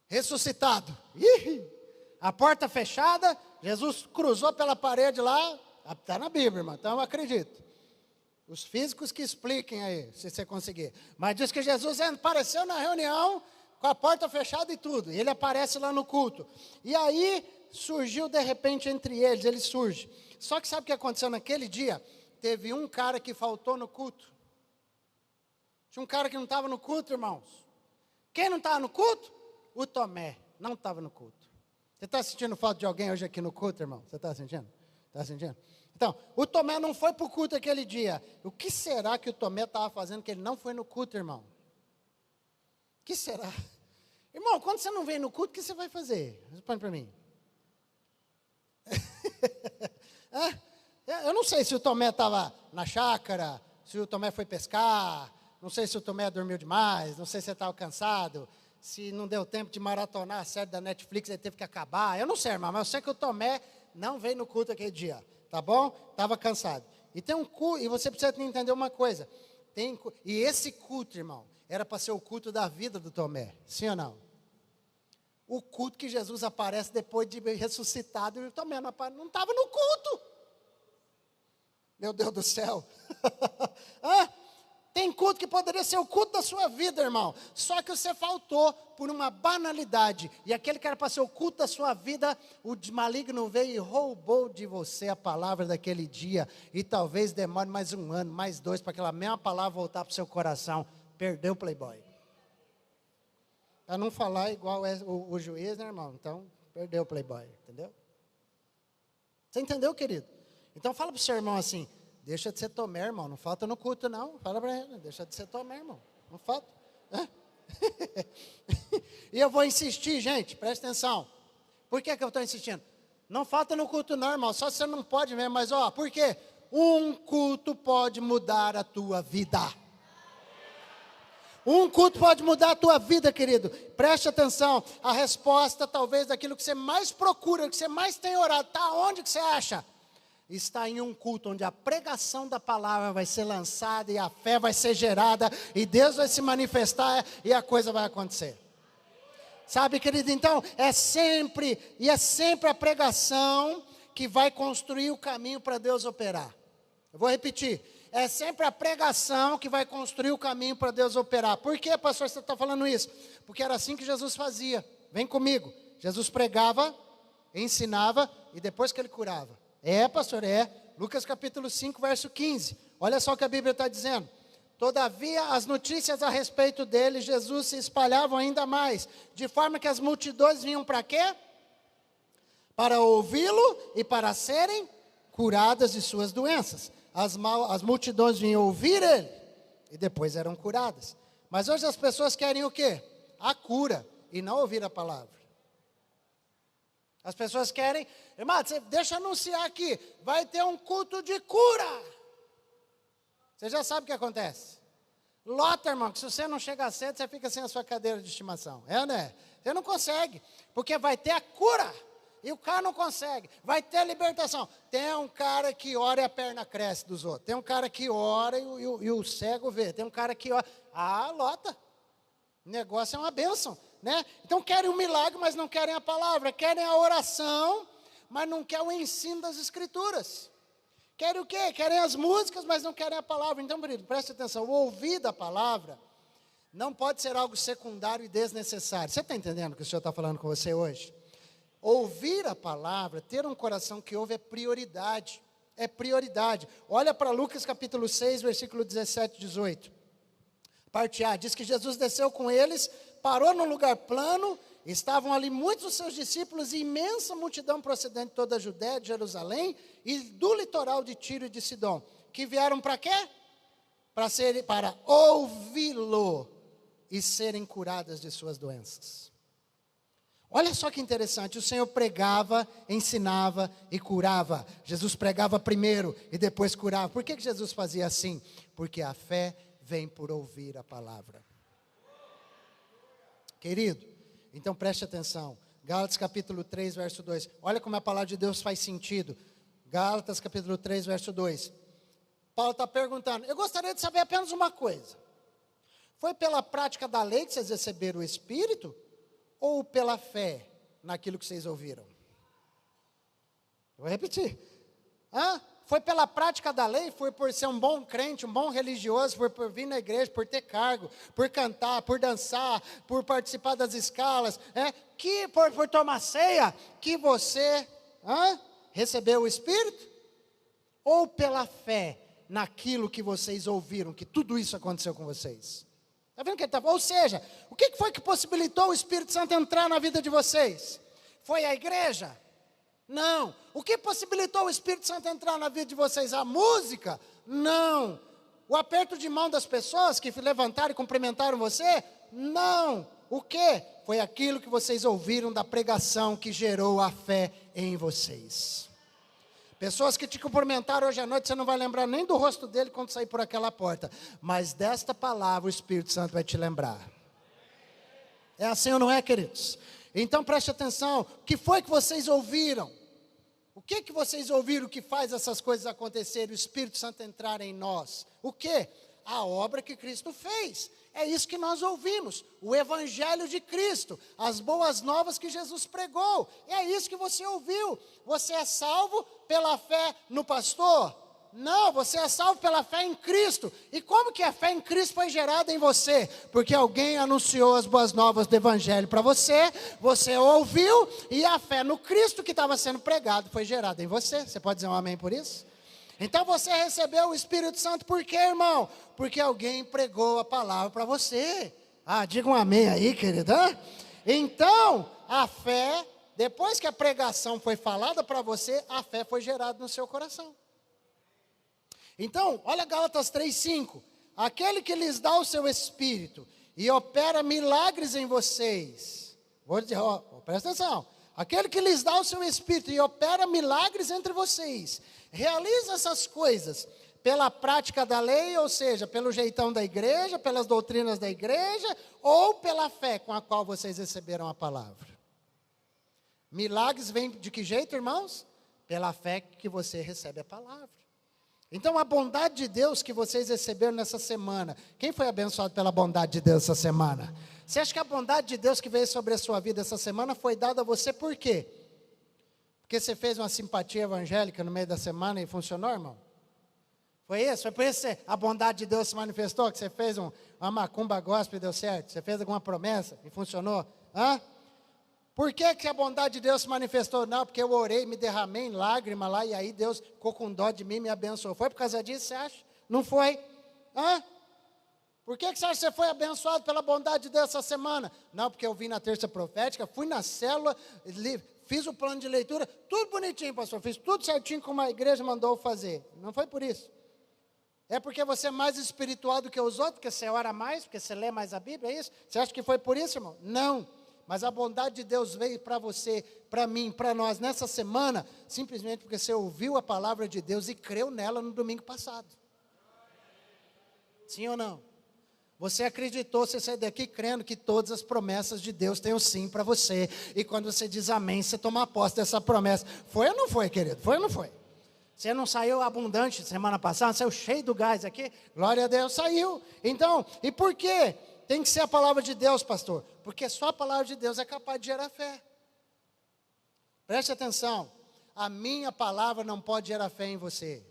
Ressuscitado. A porta fechada, Jesus cruzou pela parede lá, está na Bíblia, irmão, então eu acredito. Os físicos que expliquem aí, se você conseguir. Mas diz que Jesus apareceu na reunião, com a porta fechada e tudo. E ele aparece lá no culto. E aí, surgiu de repente entre eles, ele surge. Só que sabe o que aconteceu naquele dia? Teve um cara que faltou no culto. Tinha um cara que não estava no culto, irmãos. Quem não estava no culto? O Tomé não estava no culto. Você está sentindo falta de alguém hoje aqui no culto, irmão? Você está sentindo? Está sentindo? Então, o Tomé não foi para o culto aquele dia. O que será que o Tomé estava fazendo que ele não foi no culto, irmão? O que será? Irmão, quando você não vem no culto, o que você vai fazer? Responde para mim. Eu não sei se o Tomé estava na chácara, se o Tomé foi pescar, não sei se o Tomé dormiu demais, não sei se ele estava cansado, se não deu tempo de maratonar a série da Netflix, ele teve que acabar. Eu não sei, irmão, mas eu sei que o Tomé não veio no culto aquele dia, tá bom? Estava cansado. E tem um culto, e você precisa entender uma coisa. E esse culto, irmão, era para ser o culto da vida do Tomé, sim ou não? O culto que Jesus aparece depois de ressuscitado, e o Tomé não estava no culto. Meu Deus do céu. Tem culto que poderia ser o culto da sua vida, irmão. Só que você faltou por uma banalidade. E aquele que era para ser o culto da sua vida, o maligno veio e roubou de você a palavra daquele dia. E talvez demore mais 1 ano, mais 2, para aquela mesma palavra voltar para o seu coração. Perdeu o playboy. Para não falar igual é o juiz, né, irmão? Então, perdeu o playboy, entendeu? Você entendeu, querido? Então, fala para o seu irmão assim, deixa de ser Tomé, irmão, não falta no culto, não. Fala para ele, deixa de ser Tomé, irmão, não falta. E eu vou insistir, gente, presta atenção. Por que eu estou insistindo? Não falta no culto, não, irmão, só você não pode mesmo, mas, por quê? Um culto pode mudar a tua vida. Um culto pode mudar a tua vida, querido. Preste atenção. A resposta, talvez, daquilo que você mais procura, que você mais tem orado, está onde que você acha? Está em um culto onde a pregação da palavra vai ser lançada e a fé vai ser gerada e Deus vai se manifestar e a coisa vai acontecer. Sabe, querido? Então, é sempre a pregação que vai construir o caminho para Deus operar. Eu vou repetir. É sempre a pregação que vai construir o caminho para Deus operar. Por que, pastor, você está falando isso? Porque era assim que Jesus fazia. Vem comigo. Jesus pregava, ensinava e depois que ele curava. É, pastor, é. Lucas capítulo 5, verso 15. Olha só o que a Bíblia está dizendo. Todavia, as notícias a respeito dele, Jesus, se espalhavam ainda mais, de forma que as multidões vinham para quê? Para ouvi-lo e para serem curadas de suas doenças. As multidões vinham ouvir ele e depois eram curadas. Mas hoje as pessoas querem o quê? A cura e não ouvir a palavra. As pessoas querem, irmão, deixa eu anunciar aqui, vai ter um culto de cura. Você já sabe o que acontece. Lota, irmão, que se você não chegar cedo, você fica sem a sua cadeira de estimação. É, né? Você não consegue, porque vai ter a cura. E o cara não consegue. Vai ter libertação. Tem um cara que ora e a perna cresce dos outros. Tem um cara que ora e o cego vê. Tem um cara que ora. Ah, lota. O negócio é uma bênção, né? Então querem um milagre, mas não querem a palavra. Querem a oração, mas não querem o ensino das escrituras. Querem o quê? Querem as músicas, mas não querem a palavra. Então, querido, preste atenção. O ouvir da palavra não pode ser algo secundário e desnecessário. Você está entendendo o que o Senhor está falando com você hoje? Ouvir a palavra, ter um coração que ouve é prioridade. É prioridade. Olha para Lucas capítulo 6, versículo 17 e 18. Parte A, diz que Jesus desceu com eles, parou num lugar plano, estavam ali muitos dos seus discípulos e imensa multidão procedente de toda a Judéia, de Jerusalém e do litoral de Tiro e de Sidom, que vieram para quê? Para ouvi-lo e serem curadas de suas doenças. Olha só que interessante, o Senhor pregava, ensinava e curava. Jesus pregava primeiro e depois curava. Por que Jesus fazia assim? Porque a fé vem por ouvir a palavra. Querido, então preste atenção. Gálatas capítulo 3, verso 2. Olha como a palavra de Deus faz sentido. Gálatas capítulo 3, verso 2. Paulo está perguntando, eu gostaria de saber apenas uma coisa. Foi pela prática da lei que vocês receberam o Espírito? Ou pela fé naquilo que vocês ouviram? Vou repetir. Foi pela prática da lei? Foi por ser um bom crente, um bom religioso? Foi por vir na igreja, por ter cargo, por cantar, por dançar, por participar das escalas? Que por tomar ceia? Que você recebeu o Espírito? Ou pela fé naquilo que vocês ouviram, que tudo isso aconteceu com vocês? Está vendo o que ele está falando? Ou seja, o que foi que possibilitou o Espírito Santo entrar na vida de vocês? Foi a igreja? Não. O que possibilitou o Espírito Santo entrar na vida de vocês? A música? Não. O aperto de mão das pessoas que levantaram e cumprimentaram você? Não. O que? Foi aquilo que vocês ouviram da pregação que gerou a fé em vocês. Pessoas que te cumprimentaram hoje à noite, você não vai lembrar nem do rosto dele quando sair por aquela porta. Mas desta palavra o Espírito Santo vai te lembrar. É assim ou não é, queridos? Então preste atenção. O que foi que vocês ouviram? O que vocês ouviram que faz essas coisas acontecerem? O Espírito Santo entrar em nós. O que? A obra que Cristo fez. É isso que nós ouvimos, o Evangelho de Cristo, as boas novas que Jesus pregou. É isso que você ouviu. Você é salvo pela fé no pastor? Não, você é salvo pela fé em Cristo. E como que a fé em Cristo foi gerada em você? Porque alguém anunciou as boas novas do Evangelho para você, você ouviu, e a fé no Cristo que estava sendo pregado foi gerada em você. Você pode dizer um amém por isso? Então você recebeu o Espírito Santo por quê, irmão? Porque alguém pregou a palavra para você. Diga um amém aí, querido. Então, a fé, depois que a pregação foi falada para você, a fé foi gerada no seu coração. Então, olha Gálatas 3:5. Aquele que lhes dá o seu Espírito e opera milagres em vocês. Vou dizer, presta atenção. Aquele que lhes dá o seu Espírito e opera milagres entre vocês, realiza essas coisas pela prática da lei, ou seja, pelo jeitão da igreja, pelas doutrinas da igreja, ou pela fé com a qual vocês receberam a palavra. Milagres vêm de que jeito, irmãos? Pela fé que você recebe a palavra. Então a bondade de Deus que vocês receberam nessa semana, quem foi abençoado pela bondade de Deus essa semana? Você acha que a bondade de Deus que veio sobre a sua vida essa semana foi dada a você por quê? Porque você fez uma simpatia evangélica no meio da semana e funcionou, irmão? Foi isso? Foi por isso que a bondade de Deus se manifestou? Que você fez uma macumba gospel e deu certo? Você fez alguma promessa e funcionou? Hã? Por que a bondade de Deus se manifestou? Não, porque eu orei, me derramei em lágrima lá, e aí Deus ficou com dó de mim e me abençoou. Foi por causa disso, você acha? Não foi? Hã? Por que você acha que você foi abençoado pela bondade de Deus essa semana? Não, porque eu vim na terça profética, fui na célula, fiz o plano de leitura, tudo bonitinho, pastor, fiz tudo certinho como a igreja mandou fazer. Não foi por isso. É porque você é mais espiritual do que os outros, porque você ora mais, porque você lê mais a Bíblia, é isso? Você acha que foi por isso, irmão? Não. Mas a bondade de Deus veio para você, para mim, para nós, nessa semana, simplesmente porque você ouviu a palavra de Deus e creu nela no domingo passado. Sim ou não? Você acreditou, você saiu daqui crendo que todas as promessas de Deus têm o sim para você. E quando você diz amém, você toma posse dessa promessa. Foi ou não foi, querido? Foi ou não foi? Você não saiu abundante semana passada, saiu cheio do gás aqui? Glória a Deus, saiu. Então, e por quê? Tem que ser a palavra de Deus, pastor. Porque só a palavra de Deus é capaz de gerar fé. Preste atenção. A minha palavra não pode gerar fé em você.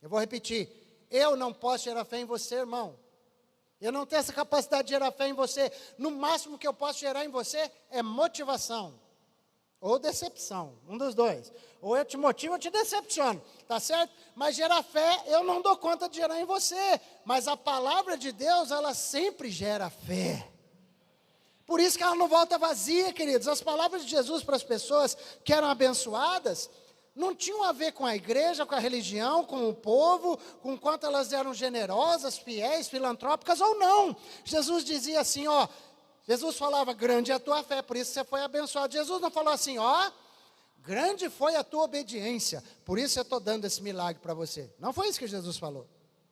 Eu vou repetir. Eu não posso gerar fé em você, irmão. Eu não tenho essa capacidade de gerar fé em você. No máximo que eu posso gerar em você é motivação. Ou decepção, um dos dois. Ou eu te motivo ou te decepciono, tá certo? Mas gerar fé, eu não dou conta de gerar em você. Mas a palavra de Deus, ela sempre gera fé. Por isso que ela não volta vazia, queridos. As palavras de Jesus para as pessoas que eram abençoadas, não tinham a ver com a igreja, com a religião, com o povo, com quanto elas eram generosas, fiéis, filantrópicas ou não. Jesus dizia assim, ó, Jesus falava, grande é a tua fé, por isso você foi abençoado. Jesus não falou assim, ó, grande foi a tua obediência, por isso eu estou dando esse milagre para você. Não foi isso que Jesus falou.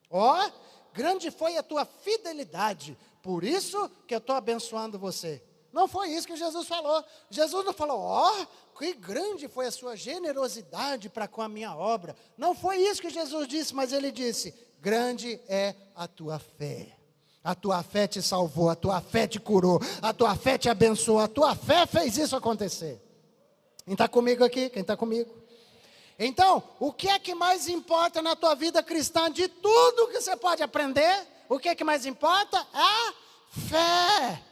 Ó, grande foi a tua fidelidade, por isso que eu estou abençoando você. Não foi isso que Jesus falou. Jesus não falou, ó, que grande foi a sua generosidade para com a minha obra. Não foi isso que Jesus disse, mas ele disse, grande é a tua fé. A tua fé te salvou, a tua fé te curou, a tua fé te abençoou, a tua fé fez isso acontecer. Quem está comigo aqui? Quem está comigo? Então, o que é que mais importa na tua vida cristã? De tudo que você pode aprender, o que é que mais importa? A fé.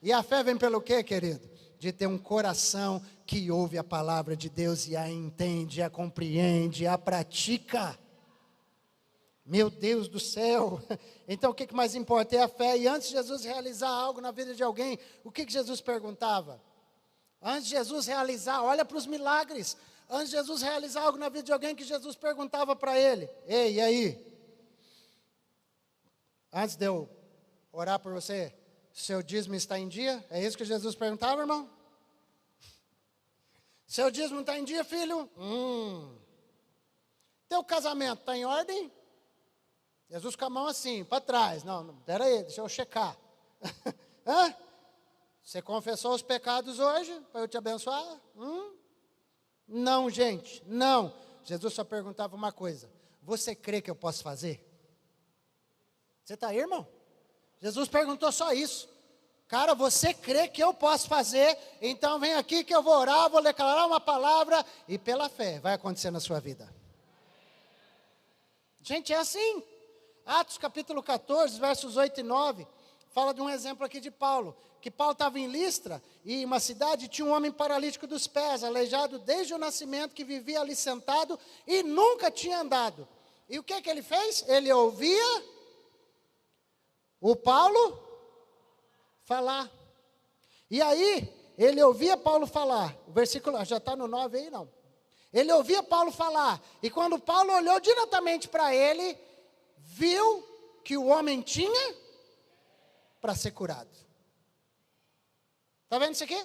E a fé vem pelo quê, querido? De ter um coração que ouve a palavra de Deus e a entende, a compreende, a pratica. Meu Deus do céu. Então o que mais importa é a fé. E antes de Jesus realizar algo na vida de alguém, o que Jesus perguntava? Antes de Jesus realizar, olha para os milagres. Antes de Jesus realizar algo na vida de alguém, que Jesus perguntava para ele. Ei, e aí? Antes de eu orar por você, seu dízimo está em dia? É isso que Jesus perguntava, irmão? Seu dízimo está em dia, filho? Teu casamento está em ordem? Jesus com a mão assim, para trás. Não, espera aí, deixa eu checar. Hã? Você confessou os pecados hoje, para eu te abençoar? Não, gente, não. Jesus só perguntava uma coisa. Você crê que eu posso fazer? Você está aí, irmão? Jesus perguntou só isso. Cara, você crê que eu posso fazer? Então vem aqui que eu vou orar, vou declarar uma palavra, e pela fé vai acontecer na sua vida. Gente, é assim. Atos capítulo 14, versos 8 e 9, fala de um exemplo aqui de Paulo, que Paulo estava em Listra, e em uma cidade tinha um homem paralítico dos pés, aleijado desde o nascimento, que vivia ali sentado e nunca tinha andado. E o que ele fez? Ele ouvia o Paulo falar. E aí, ele ouvia Paulo falar, o versículo, já está no 9 aí não. Ele ouvia Paulo falar, e quando Paulo olhou diretamente para ele, viu que o homem tinha para ser curado. Está vendo isso aqui?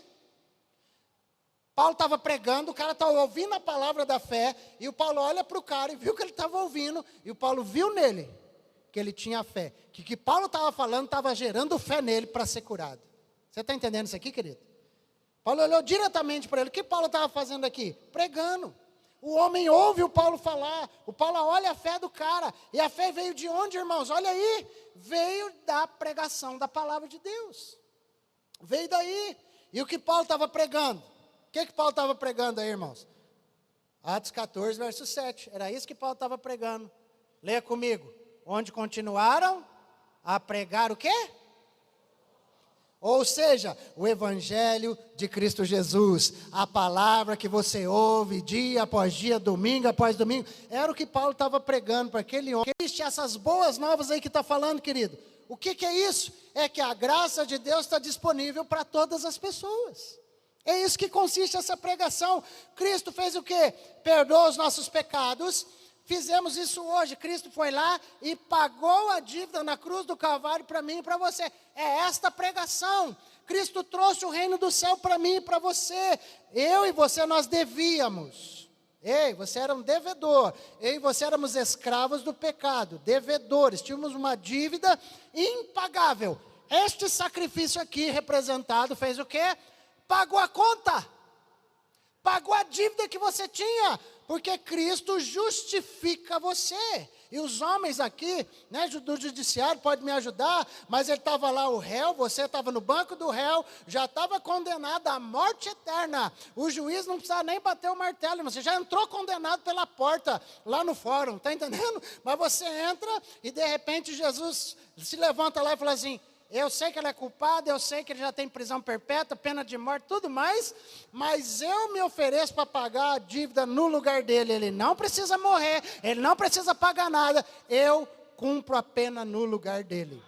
Paulo estava pregando, o cara estava ouvindo a palavra da fé, e o Paulo olha para o cara e viu que ele estava ouvindo, e o Paulo viu nele que ele tinha fé, que o que Paulo estava falando estava gerando fé nele para ser curado. Você está entendendo isso aqui, querido? Paulo olhou diretamente para ele, o que Paulo estava fazendo aqui? Pregando. O homem ouve o Paulo falar, o Paulo olha a fé do cara, e a fé veio de onde, irmãos? Olha aí, veio da pregação da palavra de Deus, veio daí. E o que Paulo estava pregando? O que Paulo estava pregando aí, irmãos? Atos 14, verso 7, era isso que Paulo estava pregando. Leia comigo. Onde continuaram a pregar o quê? Ou seja, o Evangelho de Cristo Jesus, a palavra que você ouve dia após dia, domingo após domingo, era o que Paulo estava pregando para aquele homem. Existe essas boas novas aí que está falando, querido. O que é isso? É que a graça de Deus está disponível para todas as pessoas. É isso que consiste essa pregação. Cristo fez o quê? Perdoou os nossos pecados. Fizemos isso hoje. Cristo foi lá e pagou a dívida na cruz do Calvário para mim e para você. É esta pregação. Cristo trouxe o reino do céu para mim e para você. Eu e você, nós devíamos. Ei, você era um devedor. Eu e você éramos escravos do pecado, devedores. Tínhamos uma dívida impagável. Este sacrifício aqui representado fez o quê? Pagou a conta. Pagou a dívida que você tinha. Porque Cristo justifica você. E os homens aqui, né, do judiciário, podem me ajudar, mas ele estava lá o réu, você estava no banco do réu, já estava condenado à morte eterna. O juiz não precisava nem bater o martelo, você já entrou condenado pela porta, lá no fórum, está entendendo? Mas você entra e de repente Jesus se levanta lá e fala assim: eu sei que ele é culpado, eu sei que ele já tem prisão perpétua, pena de morte, tudo mais, mas eu me ofereço para pagar a dívida no lugar dele. Ele não precisa morrer, ele não precisa pagar nada, eu cumpro a pena no lugar dele.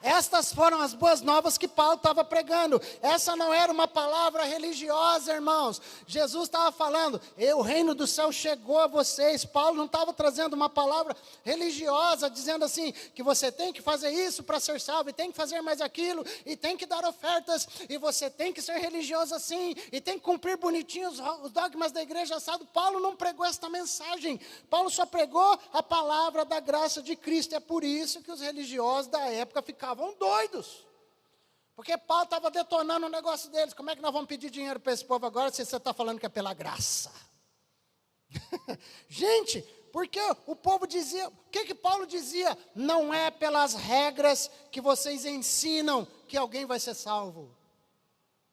Estas foram as boas novas que Paulo estava pregando. Essa não era uma palavra religiosa, irmãos. Jesus estava falando, o reino do céu chegou a vocês. Paulo não estava trazendo uma palavra religiosa, dizendo assim, que você tem que fazer isso para ser salvo, e tem que fazer mais aquilo, e tem que dar ofertas, e você tem que ser religioso assim, e tem que cumprir bonitinho os dogmas da igreja assado. Paulo não pregou esta mensagem. Paulo só pregou a palavra da graça de Cristo. É por isso que os religiosos da época ficavam doidos, porque Paulo estava detonando o negócio deles. Como é que nós vamos pedir dinheiro para esse povo agora, se você está falando que é pela graça? Gente, porque o povo dizia, o que Paulo dizia? Não é pelas regras que vocês ensinam que alguém vai ser salvo.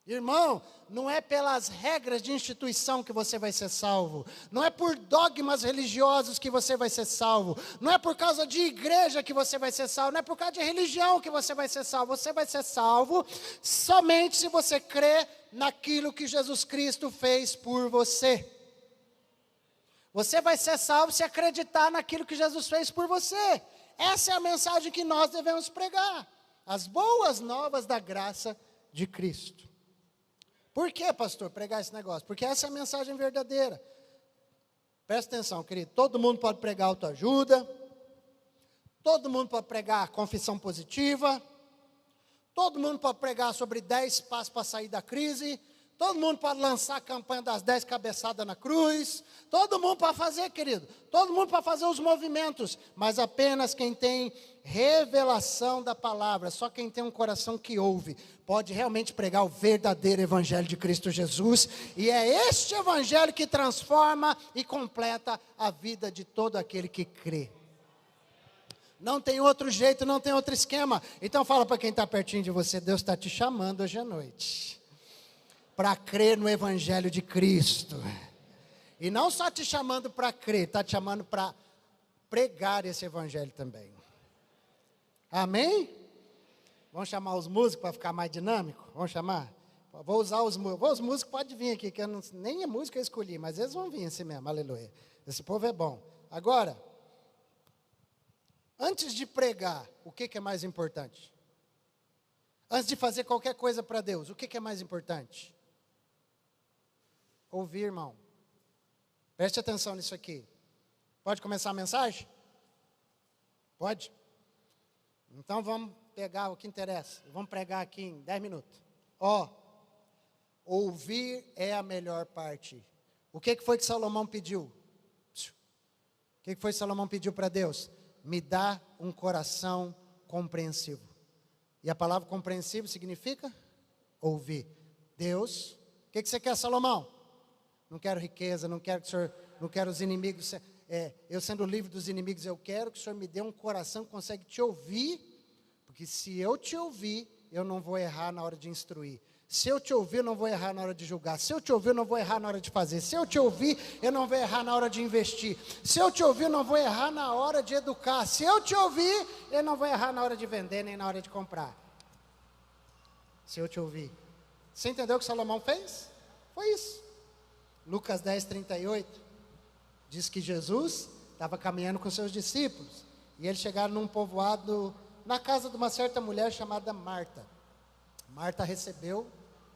Irmão, não é pelas regras de instituição que você vai ser salvo. Não é por dogmas religiosos que você vai ser salvo. Não é por causa de igreja que você vai ser salvo. Não é por causa de religião que você vai ser salvo. Você vai ser salvo somente se você crê naquilo que Jesus Cristo fez por você. Você vai ser salvo se acreditar naquilo que Jesus fez por você. Essa é a mensagem que nós devemos pregar. As boas novas da graça de Cristo. Por que, pastor, pregar esse negócio? Porque essa é a mensagem verdadeira. Presta atenção, querido. Todo mundo pode pregar autoajuda. Todo mundo pode pregar confissão positiva. Todo mundo pode pregar sobre 10 passos para sair da crise. Todo mundo pode lançar a campanha das 10 cabeçadas na cruz. Todo mundo pode fazer, querido. Todo mundo pode fazer os movimentos. Mas apenas quem tem revelação da palavra, só quem tem um coração que ouve, pode realmente pregar o verdadeiro evangelho de Cristo Jesus. E é este evangelho que transforma e completa a vida de todo aquele que crê. Não tem outro jeito, não tem outro esquema. Então fala para quem está pertinho de você: Deus está te chamando hoje à noite para crer no evangelho de Cristo. E não só te chamando para crer, está te chamando para pregar esse evangelho também. Amém? Vamos chamar os músicos para ficar mais dinâmico? Vamos chamar? Vou usar os músicos. Os músicos podem vir aqui, que eu não, nem a música eu escolhi, mas eles vão vir assim mesmo, aleluia. Esse povo é bom. Agora, antes de pregar, o que é mais importante? Antes de fazer qualquer coisa para Deus, o que é mais importante? Ouvir, irmão. Preste atenção nisso aqui. Pode começar a mensagem? Pode? Então vamos pegar o que interessa. Vamos pregar aqui em 10 minutos. Ouvir é a melhor parte. O que foi que Salomão pediu? O que foi que Salomão pediu para Deus? Me dá um coração compreensivo. E a palavra compreensivo significa ouvir. Deus, o que você quer, Salomão? Não quero riqueza, não quero que o Senhor, não quero os inimigos. Eu sendo livre dos inimigos, eu quero que o Senhor me dê um coração que consegue te ouvir, porque se eu te ouvir, eu não vou errar na hora de instruir. Se eu te ouvir, eu não vou errar na hora de julgar. Se eu te ouvir, eu não vou errar na hora de fazer. Se eu te ouvir, eu não vou errar na hora de investir. Se eu te ouvir, eu não vou errar na hora de educar. Se eu te ouvir, eu não vou errar na hora de vender, nem na hora de comprar. Se eu te ouvir. Você entendeu o que Salomão fez? Foi isso. Lucas 10, 38. Diz que Jesus estava caminhando com seus discípulos. E eles chegaram num povoado, na casa de uma certa mulher chamada Marta. Marta recebeu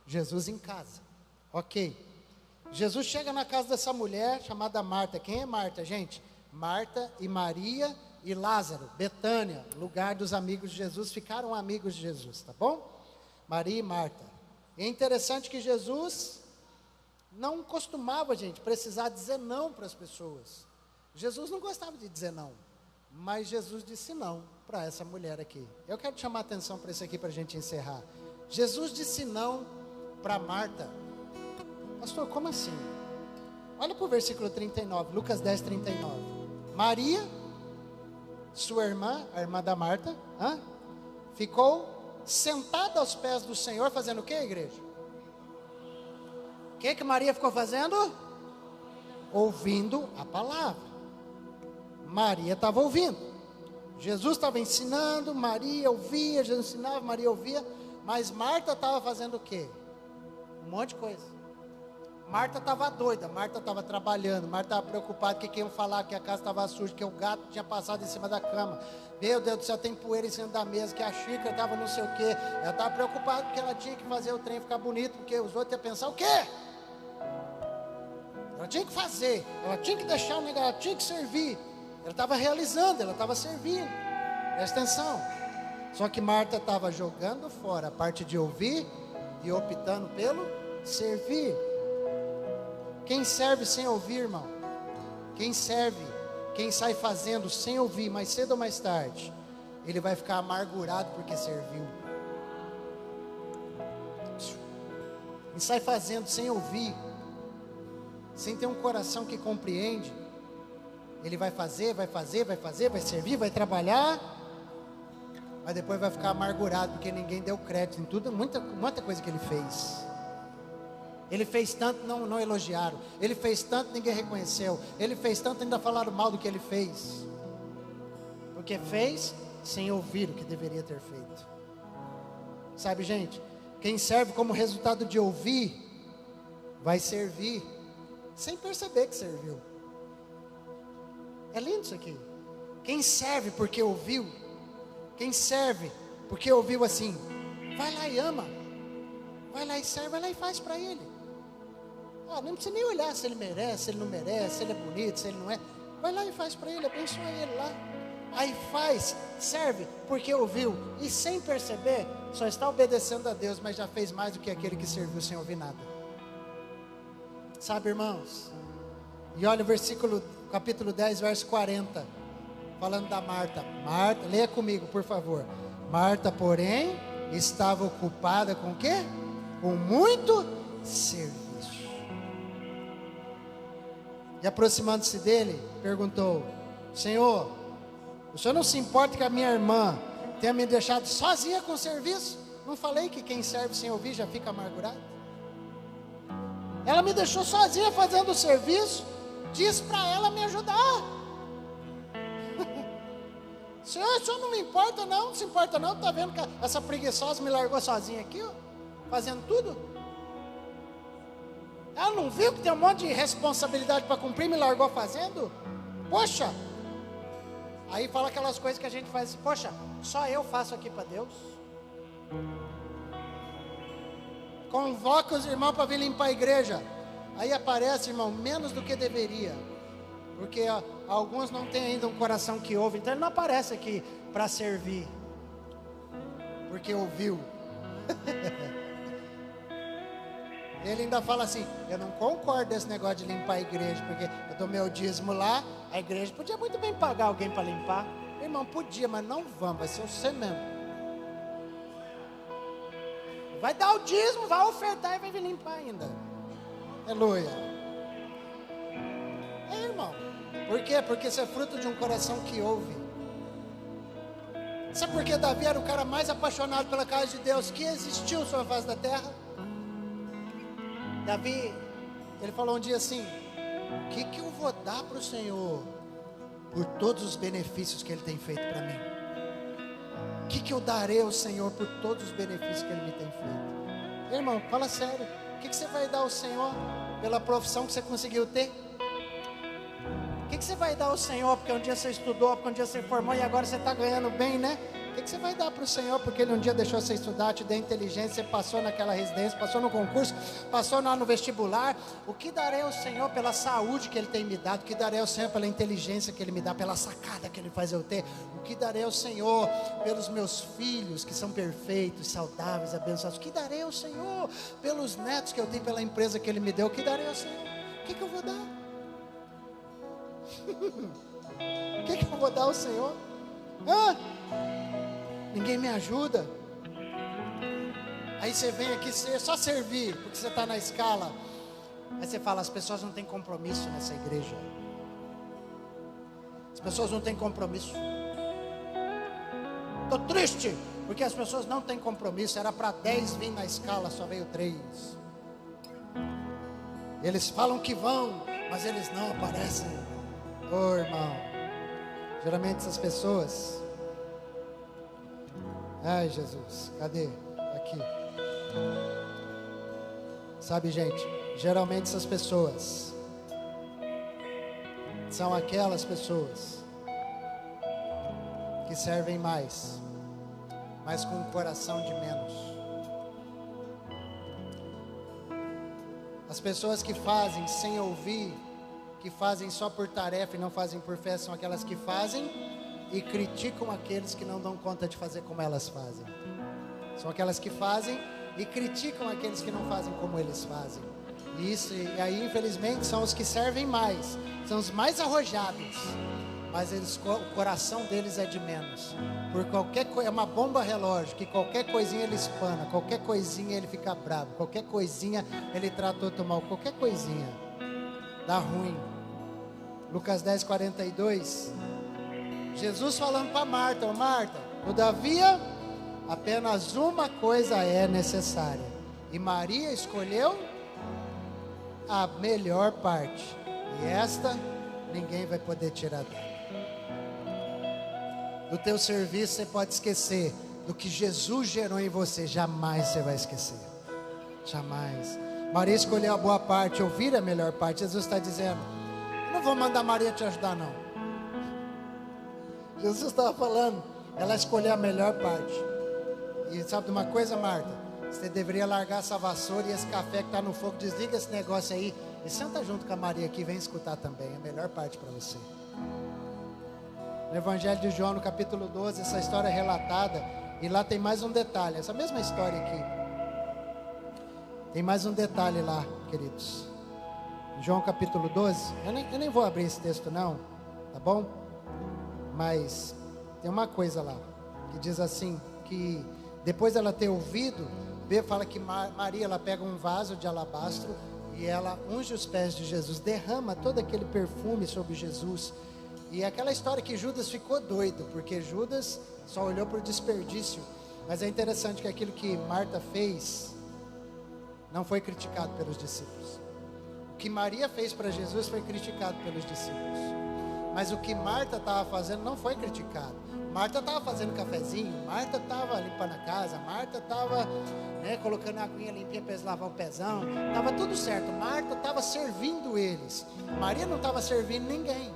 Jesus em casa. Ok. Jesus chega na casa dessa mulher chamada Marta. Quem é Marta, gente? Marta e Maria e Lázaro, Betânia, lugar dos amigos de Jesus, ficaram amigos de Jesus, tá bom? Maria e Marta. E é interessante que Jesus não costumava, gente, precisar dizer não para as pessoas. Jesus não gostava de dizer não, mas Jesus disse não para essa mulher aqui. Eu quero chamar a atenção para isso aqui para a gente encerrar. Jesus disse não para Marta. Pastor, como assim? Olha para o versículo 39, Lucas 10, 39. Maria, sua irmã, a irmã da Marta, ficou sentada aos pés do Senhor, fazendo o que, igreja? O que Maria ficou fazendo? Ouvindo a palavra. Maria estava ouvindo. Jesus estava ensinando, Maria ouvia, Jesus ensinava, Maria ouvia. Mas Marta estava fazendo o quê? Um monte de coisa. Marta estava doida, Marta estava trabalhando, Marta estava preocupada que iam falar que a casa estava suja, que o gato tinha passado em cima da cama. Meu Deus do céu, tem poeira em cima da mesa, que a xícara estava não sei o quê. Ela estava preocupada porque ela tinha que fazer o trem ficar bonito, porque os outros iam pensar o quê? Ela tinha que fazer, ela tinha que deixar o negócio, ela tinha que servir. Ela estava realizando, ela estava servindo. Presta atenção. Só que Marta estava jogando fora a parte de ouvir e optando pelo servir. Quem serve sem ouvir, irmão? Quem serve, quem sai fazendo sem ouvir, mais cedo ou mais tarde, ele vai ficar amargurado porque serviu. Quem sai fazendo sem ouvir, sem ter um coração que compreende, ele vai fazer, vai servir, vai trabalhar, mas depois vai ficar amargurado porque ninguém deu crédito em tudo, muita coisa que ele fez. Ele fez tanto, não elogiaram. Ele fez tanto, ninguém reconheceu. Ele fez tanto, ainda falaram mal do que ele fez. Porque fez sem ouvir o que deveria ter feito. Sabe, gente, quem serve como resultado de ouvir, vai servir sem perceber que serviu. É lindo isso aqui. Quem serve porque ouviu, quem serve porque ouviu assim, vai lá e ama, vai lá e serve, vai lá e faz para ele. Não precisa nem olhar se ele merece, se ele não merece, se ele é bonito, se ele não é. Vai lá e faz para ele, abençoa ele lá. Aí faz, serve porque ouviu e sem perceber, só está obedecendo a Deus, mas já fez mais do que aquele que serviu sem ouvir nada. Sabe, irmãos? E olha o versículo, capítulo 10, verso 40, falando da Marta. Marta, leia comigo, por favor. Marta, porém, estava ocupada com o quê? Com muito serviço. E aproximando-se dele, perguntou: Senhor, o senhor não se importa que a minha irmã tenha me deixado sozinha com o serviço? Não falei que quem serve sem ouvir já fica amargurado? Ela me deixou sozinha fazendo o serviço. Diz para ela me ajudar. Senhor, o senhor não me importa não se importa não? Está vendo que essa preguiçosa me largou sozinha aqui, ó, fazendo tudo? Ela não viu que tem um monte de responsabilidade para cumprir, me largou fazendo? Poxa! Aí fala aquelas coisas que a gente faz assim: poxa, só eu faço aqui para Deus. Convoca os irmãos para vir limpar a igreja. Aí aparece, irmão, menos do que deveria. Porque alguns não têm ainda um coração que ouve. Então ele não aparece aqui para servir, porque ouviu. Ele ainda fala assim: eu não concordo desse negócio de limpar a igreja, porque eu dou meu dízimo lá. A igreja podia muito bem pagar alguém para limpar. Irmão, podia, mas não vamos, vai ser você mesmo. Vai dar o dízimo, vai ofertar e vai vir limpar ainda. Aleluia. Irmão, por quê? Porque isso é fruto de um coração que ouve. Sabe por que Davi era o cara mais apaixonado pela casa de Deus que existiu sobre a face da terra? Davi, ele falou um dia assim: o que eu vou dar para o Senhor por todos os benefícios que Ele tem feito para mim? O que eu darei ao Senhor por todos os benefícios que Ele me tem feito? Irmão, fala sério, o que você vai dar ao Senhor pela profissão que você conseguiu ter? O que você vai dar ao Senhor porque um dia você estudou, porque um dia você formou e agora você está ganhando bem, né? O que você vai dar para o Senhor porque Ele um dia deixou você estudar, te deu inteligência, você passou naquela residência, passou no concurso, passou lá no vestibular? O que darei ao Senhor pela saúde que Ele tem me dado? O que darei ao Senhor pela inteligência que Ele me dá, pela sacada que Ele faz eu ter? O que darei ao Senhor pelos meus filhos que são perfeitos, saudáveis, abençoados? O que darei ao Senhor pelos netos que eu tenho, pela empresa que Ele me deu? O que darei ao Senhor? O que eu vou dar? O que eu vou dar ao Senhor? Ninguém me ajuda. Aí você vem aqui, só servir, porque você está na escala. Aí você fala: as pessoas não têm compromisso nessa igreja. As pessoas não têm compromisso. Estou triste, porque as pessoas não têm compromisso. Era para 10 vir na escala, só veio 3. Eles falam que vão, mas eles não aparecem. Ô irmão, geralmente essas pessoas... Ai Jesus, cadê? Aqui. Sabe, gente, geralmente essas pessoas são aquelas pessoas que servem mais, mas com um coração de menos. As pessoas que fazem sem ouvir, que fazem só por tarefa e não fazem por fé, são aquelas que fazem e criticam aqueles que não dão conta de fazer como elas fazem. São aquelas que fazem e criticam aqueles que não fazem como eles fazem. E aí, infelizmente, são os que servem mais, são os mais arrojados, mas o coração deles é de menos. Por qualquer coisa, é uma bomba relógio, que qualquer coisinha ele espana, qualquer coisinha ele fica bravo, qualquer coisinha ele trata outro mal, qualquer coisinha dá ruim. Lucas 10, 42. Jesus falando para Marta: ô Marta, todavia apenas uma coisa é necessária, e Maria escolheu a melhor parte, e esta ninguém vai poder tirar dela. Do teu serviço você pode esquecer, do que Jesus gerou em você, jamais você vai esquecer. Jamais. Maria escolheu a boa parte, ouvir a melhor parte. Jesus está dizendo: eu não vou mandar Maria te ajudar não. Jesus estava falando, ela escolheu a melhor parte. E sabe de uma coisa, Marta? Você deveria largar essa vassoura e esse café que está no fogo. Desliga esse negócio aí e senta junto com a Maria aqui, vem escutar também. É a melhor parte para você. No Evangelho de João, no capítulo 12, essa história é relatada. E lá tem mais um detalhe, essa mesma história aqui. Tem mais um detalhe lá, queridos. João capítulo 12. Eu nem vou abrir esse texto não, tá bom? Mas tem uma coisa lá, que diz assim, que depois dela ter ouvido, fala que Maria, ela pega um vaso de alabastro e ela unge os pés de Jesus, derrama todo aquele perfume sobre Jesus. E aquela história que Judas ficou doido, porque Judas só olhou para o desperdício. Mas é interessante que aquilo que Marta fez não foi criticado pelos discípulos. O que Maria fez para Jesus foi criticado pelos discípulos. Mas o que Marta estava fazendo não foi criticado. Marta estava fazendo cafezinho, Marta estava limpando a casa, Marta estava colocando a aguinha limpinha para eles lavar o pezão. Estava tudo certo, Marta estava servindo eles. Maria não estava servindo ninguém.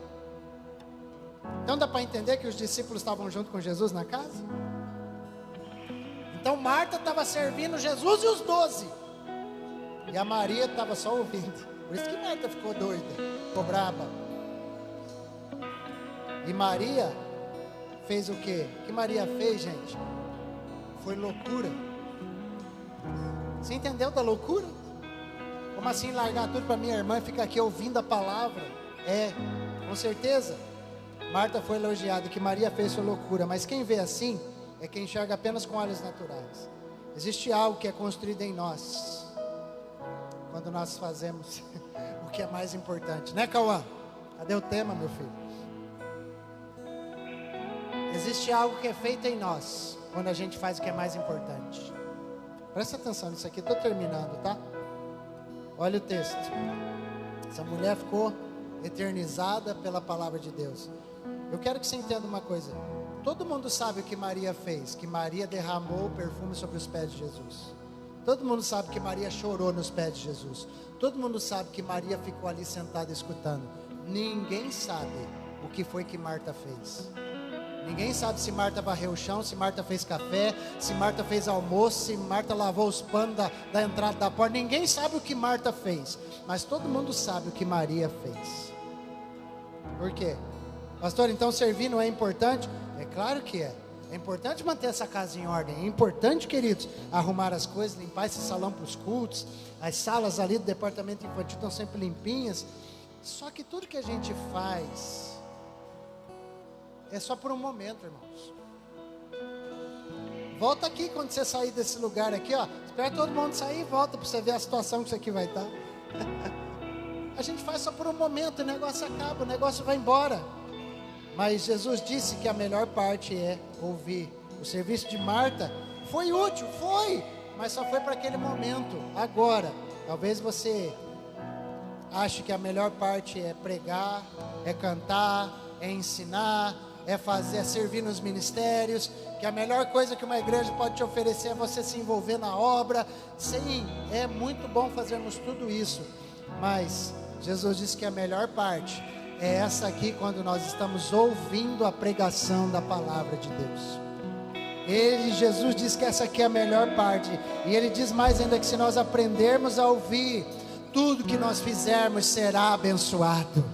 Então dá para entender que os discípulos estavam junto com Jesus na casa? Então Marta estava servindo Jesus e os 12. E a Maria estava só ouvindo. Por isso que Marta ficou doida, ficou braba. E Maria fez o quê? O que Maria fez, gente? Foi loucura. Você entendeu da loucura? Como assim largar tudo para minha irmã e ficar aqui ouvindo a palavra? Com certeza. Marta foi elogiada, o que Maria fez foi loucura. Mas quem vê assim, é quem enxerga apenas com olhos naturais. Existe algo que é construído em nós, quando nós fazemos o que é mais importante, né, Cauã? Cadê o tema, meu filho? Existe algo que é feito em nós, quando a gente faz o que é mais importante. Presta atenção nisso aqui, estou terminando, tá? Olha o texto. Essa mulher ficou eternizada pela palavra de Deus. Eu quero que você entenda uma coisa. Todo mundo sabe o que Maria fez, que Maria derramou o perfume sobre os pés de Jesus. Todo mundo sabe que Maria chorou nos pés de Jesus. Todo mundo sabe que Maria ficou ali sentada escutando. Ninguém sabe o que foi que Marta fez. Ninguém sabe se Marta varreu o chão, se Marta fez café, se Marta fez almoço, se Marta lavou os panos da entrada da porta. Ninguém sabe o que Marta fez, mas todo mundo sabe o que Maria fez. Por quê? Pastor, então servir não é importante? É claro que é. É importante manter essa casa em ordem. É importante, queridos, arrumar as coisas, limpar esse salão para os cultos. As salas ali do departamento infantil estão sempre limpinhas. Só que tudo que a gente faz é só por um momento, irmãos. Volta aqui quando você sair desse lugar aqui, ó. Espera todo mundo sair e volta para você ver a situação que isso aqui vai estar. A gente faz só por um momento, o negócio acaba, o negócio vai embora. Mas Jesus disse que a melhor parte é ouvir. O serviço de Marta foi útil, foi, mas só foi para aquele momento. Agora, talvez você ache que a melhor parte é pregar, é cantar, é ensinar, é fazer, é servir nos ministérios, que a melhor coisa que uma igreja pode te oferecer é você se envolver na obra. Sim, é muito bom fazermos tudo isso, mas Jesus disse que a melhor parte é essa aqui, quando nós estamos ouvindo a pregação da palavra de Deus. Jesus diz que essa aqui é a melhor parte, e Ele diz mais ainda, que se nós aprendermos a ouvir, tudo que nós fizermos será abençoado.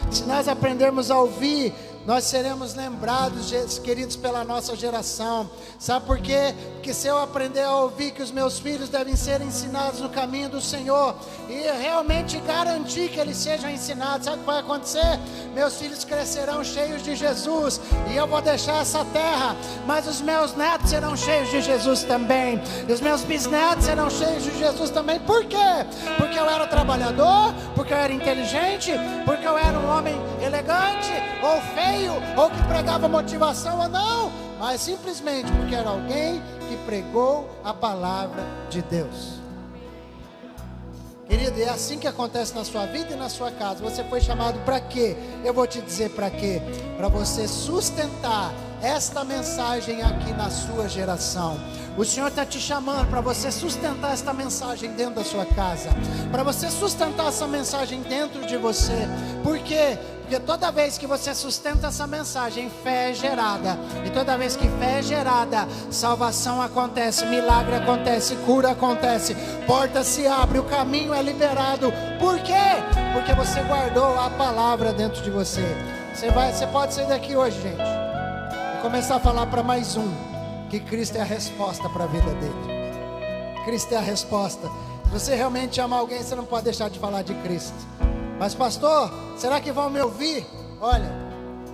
Se nós aprendermos a ouvir, nós seremos lembrados, queridos, pela nossa geração. Sabe por quê? Porque se eu aprender a ouvir que os meus filhos devem ser ensinados no caminho do Senhor, e realmente garantir que eles sejam ensinados, sabe o que vai acontecer? Meus filhos crescerão cheios de Jesus, e eu vou deixar essa terra, mas os meus netos serão cheios de Jesus também, e os meus bisnetos serão cheios de Jesus também. Por quê? Porque eu era trabalhador, porque eu era inteligente, porque eu era um homem elegante, ou feio, ou que pregava motivação, ou não, mas simplesmente porque era alguém que pregou a palavra de Deus. Querido, é assim que acontece na sua vida e na sua casa. Você foi chamado para quê? Eu vou te dizer para quê. Para você sustentar esta mensagem aqui na sua geração. O Senhor está te chamando para você sustentar esta mensagem dentro da sua casa, para você sustentar essa mensagem dentro de você. Por quê? Porque toda vez que você sustenta essa mensagem, fé é gerada. E toda vez que fé é gerada, salvação acontece, milagre acontece, cura acontece, porta se abre, o caminho é liberado. Por quê? Porque você guardou a palavra dentro de você. Você pode sair daqui hoje, gente, e começar a falar para mais um que Cristo é a resposta para a vida dele. Cristo é a resposta. Se você realmente ama alguém, você não pode deixar de falar de Cristo. Mas pastor, será que vão me ouvir? Olha,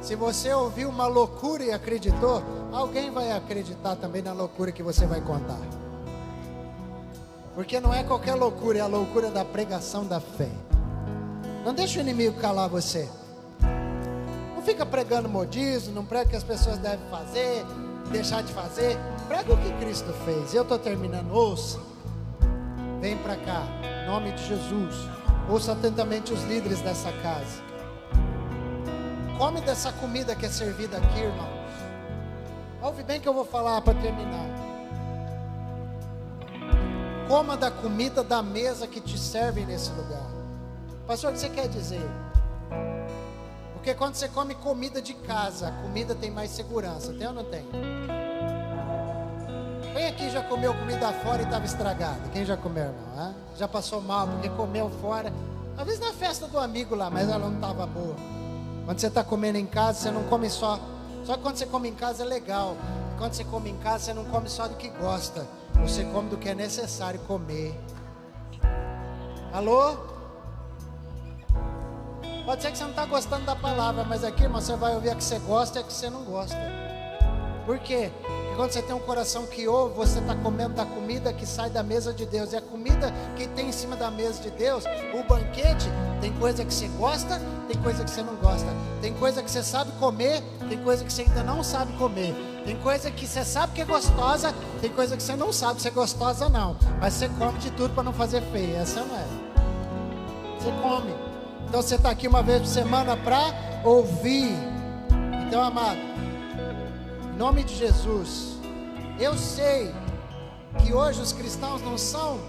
se você ouviu uma loucura e acreditou, alguém vai acreditar também na loucura que você vai contar. Porque não é qualquer loucura, é a loucura da pregação da fé. Não deixe o inimigo calar você. Não fica pregando modismo, não prega o que as pessoas devem fazer, deixar de fazer. Prega o que Cristo fez. Eu estou terminando. Ouça, vem para cá, em nome de Jesus. Ouça atentamente os líderes dessa casa. Come dessa comida que é servida aqui, irmãos. Ouve bem que eu vou falar para terminar. Coma da comida da mesa que te servem nesse lugar. Pastor, o que você quer dizer? Porque quando você come comida de casa, a comida tem mais segurança. Tem ou não tem? Quem aqui já comeu comida fora e estava estragada? Quem já comeu, irmão? Já passou mal porque comeu fora. Às vezes na festa do amigo lá, mas ela não estava boa. Quando você está comendo em casa, você não come só. Só que quando você come em casa é legal. Quando você come em casa, você não come só do que gosta. Você come do que é necessário comer. Alô? Pode ser que você não está gostando da palavra, mas aqui, irmão, você vai ouvir a que você gosta e a que você não gosta. Por quê? Porque quando você tem um coração que ouve, você está comendo da comida que sai da mesa de Deus. E a comida que tem em cima da mesa de Deus, o banquete, tem coisa que você gosta, tem coisa que você não gosta. Tem coisa que você sabe comer, tem coisa que você ainda não sabe comer. Tem coisa que você sabe que é gostosa, tem coisa que você não sabe se é gostosa não. Mas você come de tudo para não fazer feio, essa não é. você come. Então você está aqui uma vez por semana para ouvir. Então, amado, em nome de Jesus, eu sei que hoje os cristãos não são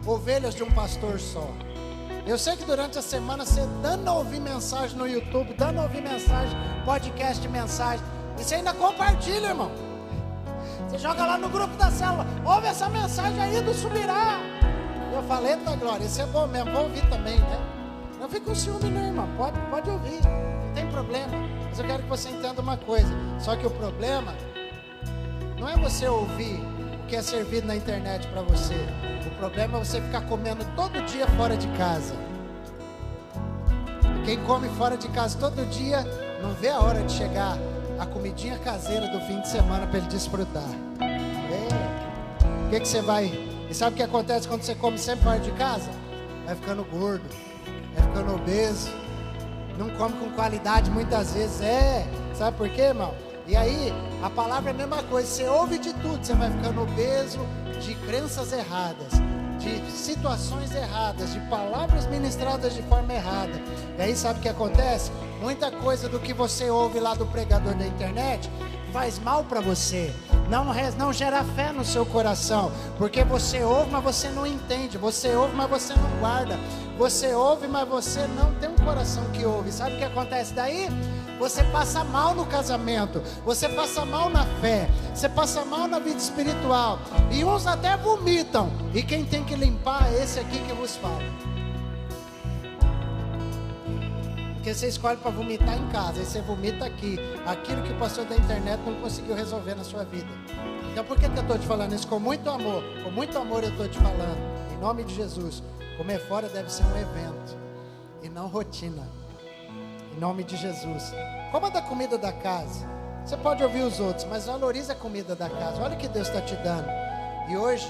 ovelhas de um pastor só. Eu sei que durante a semana você dando a ouvir mensagem no YouTube, dando a ouvir mensagem, podcast, mensagem, e você ainda compartilha, irmão. Você joga lá no grupo da célula, ouve essa mensagem aí do Subirá. Eu falei, da glória, isso é bom mesmo, vou ouvir também, né? Não fica com ciúme não, irmão, pode ouvir, não tem problema. Mas eu quero que você entenda uma coisa, só que o problema não é você ouvir o que é servido na internet para você. O problema é você ficar comendo todo dia fora de casa. Quem come fora de casa todo dia não vê a hora de chegar a comidinha caseira do fim de semana para ele desfrutar. O que você vai... E sabe o que acontece quando você come sempre fora de casa? Vai ficando gordo, vai ficando obeso, não come com qualidade muitas vezes. Sabe por quê, irmão? E aí, a palavra é a mesma coisa, você ouve de tudo, você vai ficando obeso de crenças erradas, de situações erradas, de palavras ministradas de forma errada. E aí sabe o que acontece? Muita coisa do que você ouve lá do pregador da internet faz mal para você, não gera fé no seu coração, porque você ouve, mas você não entende, você ouve, mas você não guarda, você ouve, mas você não tem um coração que ouve. Sabe o que acontece daí? Você passa mal no casamento, você passa mal na fé, você passa mal na vida espiritual, e uns até vomitam, e quem tem que limpar é esse aqui que vos fala. Porque você escolhe para vomitar em casa, aí você vomita aqui, aquilo que o pastor da internet não conseguiu resolver na sua vida. Então por que eu estou te falando isso? Com muito amor eu estou te falando, em nome de Jesus. Comer fora deve ser um evento, e não rotina. Em nome de Jesus. Coma da comida da casa. Você pode ouvir os outros, mas valorize a comida da casa. Olha o que Deus está te dando. E hoje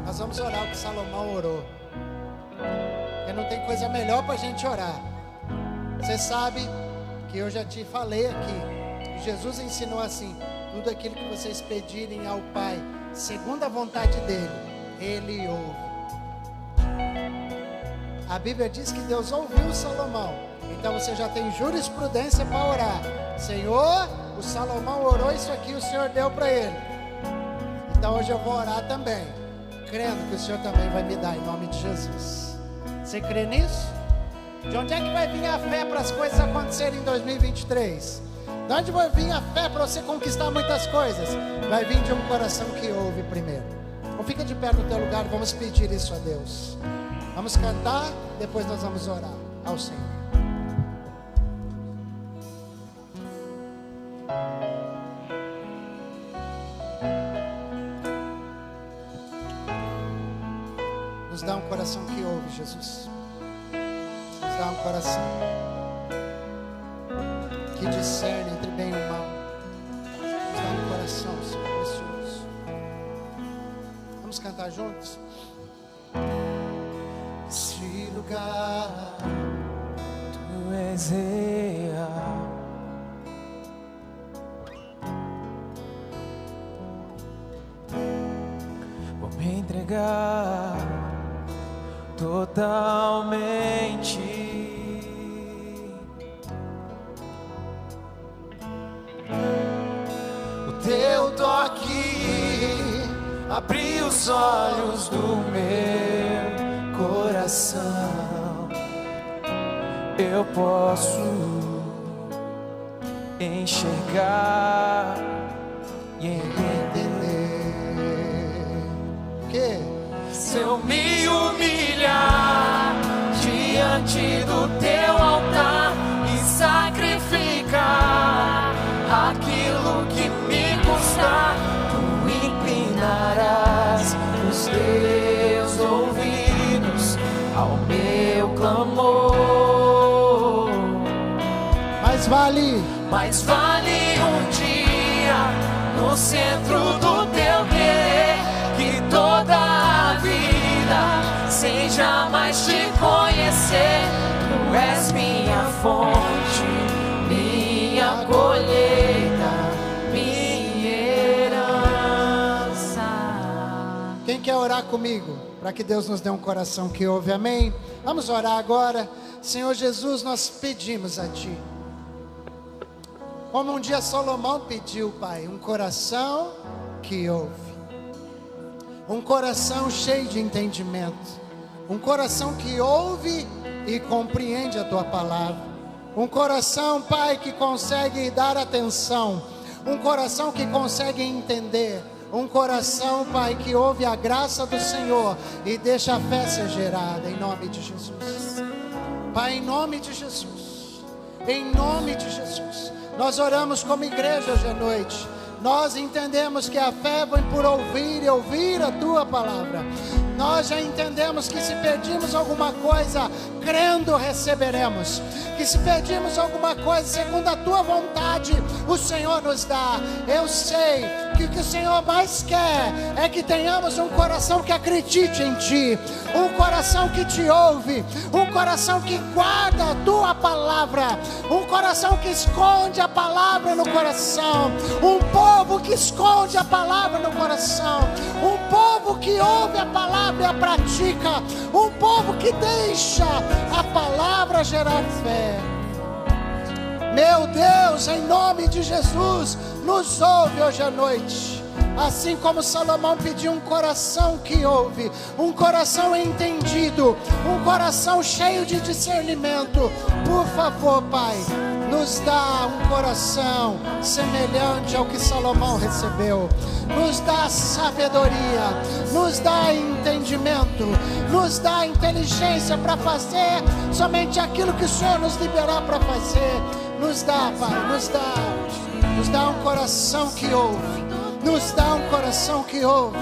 nós vamos orar o que Salomão orou. Porque não tem coisa melhor para a gente orar. Você sabe que eu já te falei aqui. Jesus ensinou assim: tudo aquilo que vocês pedirem ao Pai, segundo a vontade dele, Ele ouve. A Bíblia diz que Deus ouviu Salomão. Então você já tem jurisprudência para orar. Senhor, o Salomão orou isso aqui, o Senhor deu para ele. Então hoje eu vou orar também, crendo que o Senhor também vai me dar, em nome de Jesus. Você crê nisso? De onde é que vai vir a fé para as coisas acontecerem em 2023? De onde vai vir a fé para você conquistar muitas coisas? Vai vir de um coração que ouve primeiro. Então fica de pé no teu lugar e vamos pedir isso a Deus. Vamos cantar, depois nós vamos orar ao Senhor. Nos dá um coração que ouve, Jesus. Nos dá um coração que discerne entre bem e o mal. Nos dá um coração, Senhor, precioso. Vamos cantar juntos? Esse lugar, Tu és real. Vou me entregar totalmente. O teu toque abriu os olhos do meu coração. Eu posso enxergar e entender que se eu me humilhar diante do teu altar e sacrificar aquilo que me custar, tu inclinarás os teus ouvidos ao meu clamor. Mais vale um dia no centro do teu querer, que toda a vida seja mais te conhecer. Tu és minha fonte, minha colheita, minha herança. Quem quer orar comigo? Para que Deus nos dê um coração que ouve, amém? Vamos orar agora. Senhor Jesus, nós pedimos a Ti, como um dia Salomão pediu, Pai, um coração que ouve, um coração cheio de entendimento, um coração que ouve e compreende a Tua palavra, um coração, Pai, que consegue dar atenção, um coração que consegue entender, um coração, Pai, que ouve a graça do Senhor e deixa a fé ser gerada, em nome de Jesus. Pai, em nome de Jesus, em nome de Jesus, nós oramos como igreja hoje à noite. Nós entendemos que a fé vem por ouvir e ouvir a Tua palavra. Nós já entendemos que se pedirmos alguma coisa, crendo receberemos. Que se pedirmos alguma coisa segundo a Tua vontade, o Senhor nos dá. Eu sei que o que o Senhor mais quer é que tenhamos um coração que acredite em Ti, um coração que Te ouve, um coração que guarda a Tua palavra, um coração que esconde a palavra no coração, um povo que esconde a palavra no coração, um povo que ouve a palavra e a pratica, um povo que deixa a palavra gerar fé. Meu Deus, em nome de Jesus, nos ouve hoje à noite. Assim como Salomão pediu um coração que ouve, um coração entendido, um coração cheio de discernimento. Por favor, Pai, nos dá um coração semelhante ao que Salomão recebeu. Nos dá sabedoria, nos dá entendimento, nos dá inteligência para fazer somente aquilo que o Senhor nos liberar para fazer. Nos dá, Pai, nos dá um coração que ouve. Nos dá um coração que ouve,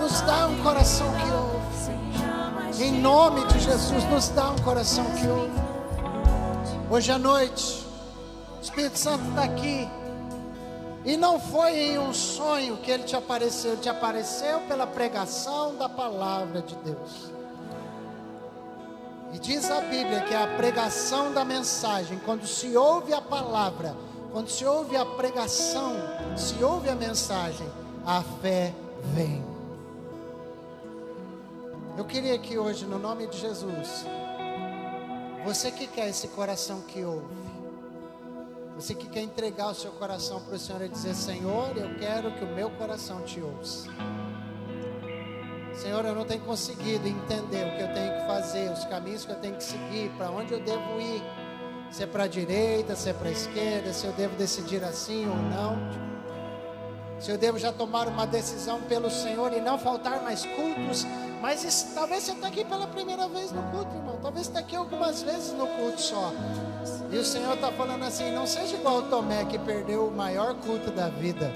nos dá um coração que ouve, em nome de Jesus, nos dá um coração que ouve. Hoje à noite, o Espírito Santo está aqui, e não foi em um sonho que Ele te apareceu pela pregação da palavra de Deus. E diz a Bíblia que a pregação da mensagem, quando se ouve a palavra, quando se ouve a pregação, se ouve a mensagem, a fé vem. Eu queria que hoje, no nome de Jesus, você que quer esse coração que ouve, você que quer entregar o seu coração para o Senhor e dizer: Senhor, eu quero que o meu coração te ouça. Senhor, eu não tenho conseguido entender o que eu tenho que fazer, os caminhos que eu tenho que seguir, para onde eu devo ir. Se é para a direita, se é para a esquerda, se eu devo decidir assim ou não. Se eu devo já tomar uma decisão pelo Senhor e não faltar mais cultos. Mas talvez você está aqui pela primeira vez no culto, irmão. Talvez você está aqui algumas vezes no culto só. E o Senhor está falando assim: não seja igual o Tomé que perdeu o maior culto da vida.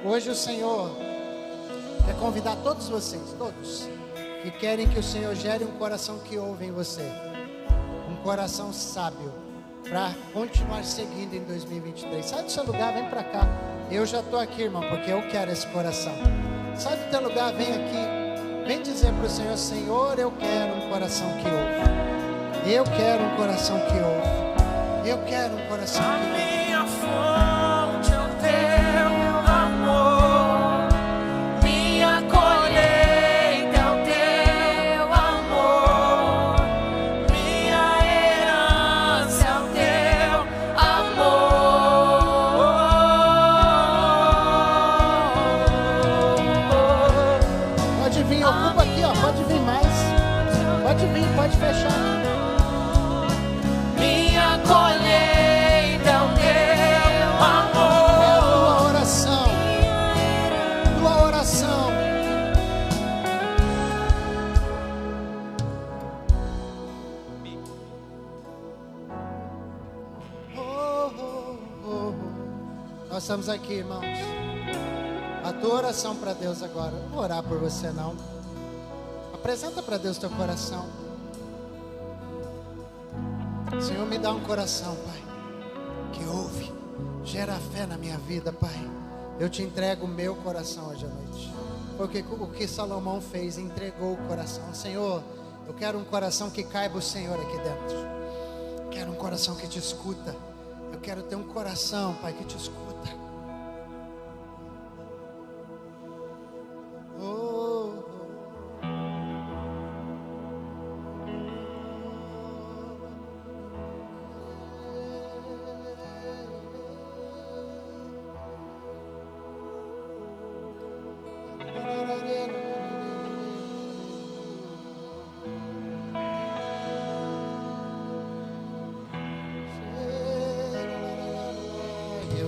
Hoje o Senhor quer convidar todos vocês, todos, que querem que o Senhor gere um coração que ouve em você. Um coração sábio para continuar seguindo em 2023. Sai do seu lugar, vem para cá. Eu já estou aqui, irmão, porque eu quero esse coração. Sai do teu lugar, vem aqui. Vem dizer para o Senhor: Senhor, eu quero um coração que ouve. Eu quero um coração que ouve. Eu quero um coração que ouve. A minha fonte é o teu amor, minha colheita é o teu amor, minha herança é o teu amor. Pode vir, ocupa aqui, ó. Pode vir mais. Pode vir, pode fechar. Minha colheita é o teu amor. É a tua oração. Tua oração. Nós estamos aqui, irmãos. A tua oração para Deus agora. Eu não vou orar por você, não. Apresenta para Deus teu coração. Senhor, me dá um coração, Pai, que ouve, gera fé na minha vida, Pai. Eu te entrego o meu coração hoje à noite. Porque o que Salomão fez, entregou o coração. Senhor, eu quero um coração que caiba o Senhor aqui dentro. Eu quero um coração que te escuta. Eu quero ter um coração, Pai, que te escuta.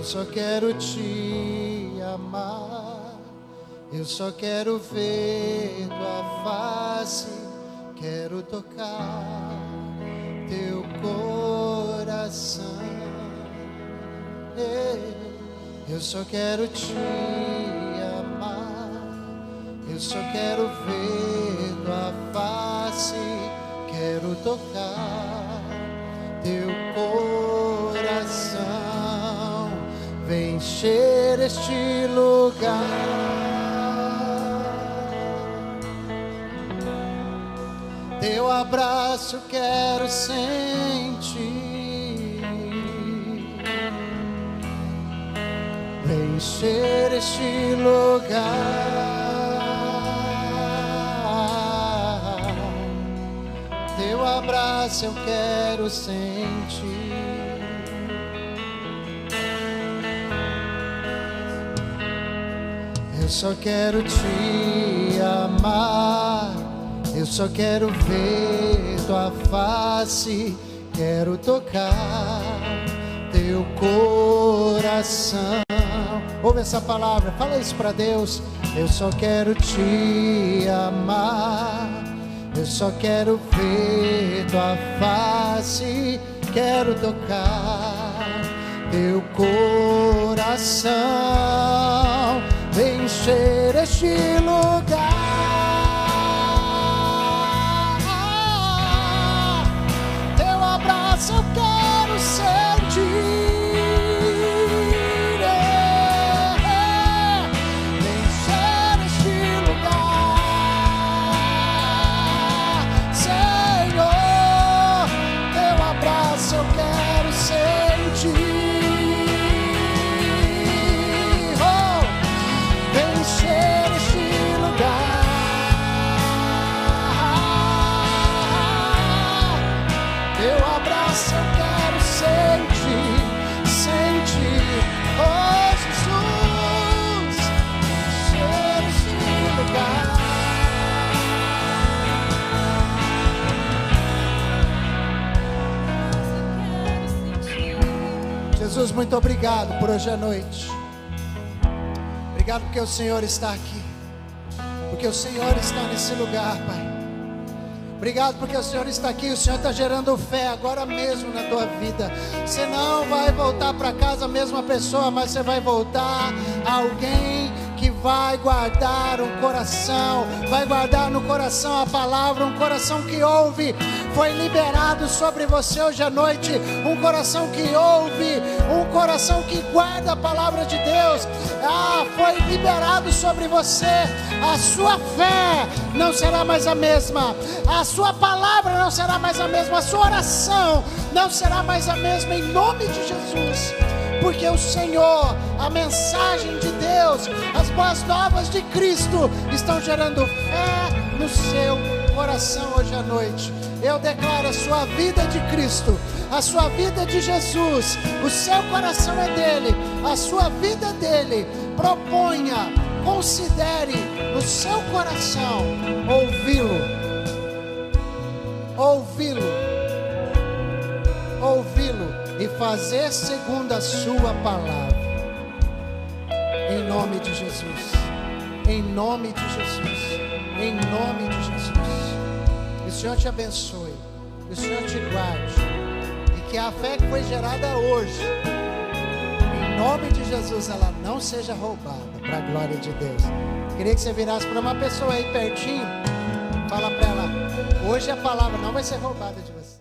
Eu só quero te amar, eu só quero ver tua face, quero tocar teu coração. Eu só quero te amar, eu só quero ver tua face, quero tocar teu coração. Vem encher este lugar. Teu abraço quero sentir. Vem encher este lugar. Teu abraço eu quero sentir. Eu só quero te amar, eu só quero ver tua face, quero tocar teu coração. Ouve essa palavra, fala isso para Deus. Eu só quero te amar, eu só quero ver tua face, quero tocar teu coração. Vem encher este lugar. Teu abraço eu quero sentir. Vem encher este lugar, Senhor. Teu abraço eu quero sentir. Encher este lugar. Teu abraço eu quero sentir, sentir. Oh Jesus, encher este lugar. Jesus, muito obrigado por hoje à noite. Obrigado porque o Senhor está aqui, porque o Senhor está nesse lugar, Pai. Obrigado porque o Senhor está aqui, o Senhor está gerando fé agora mesmo na tua vida. Você não vai voltar para casa a mesma pessoa, mas você vai voltar a alguém que vai guardar um coração, vai guardar no coração a palavra, um coração que ouve. Foi liberado sobre você hoje à noite um coração que ouve, um coração que guarda a palavra de Deus. Foi liberado sobre você. A sua fé não será mais a mesma, a sua palavra não será mais a mesma, a sua oração não será mais a mesma, em nome de Jesus. Porque o Senhor, a mensagem de Deus, as boas novas de Cristo estão gerando fé no seu coração hoje à noite. Eu declaro a sua vida de Cristo, a sua vida de Jesus, o seu coração é dele, a sua vida é dele. Proponha, considere no seu coração ouvi-lo, e fazer segundo a sua palavra. Em nome de Jesus, em nome de Jesus, em nome de Jesus. Que o Senhor te abençoe, que o Senhor te guarde, e que a fé que foi gerada hoje, em nome de Jesus, ela não seja roubada, para a glória de Deus. Queria que você virasse para uma pessoa aí pertinho, fala para ela: hoje a palavra não vai ser roubada de você.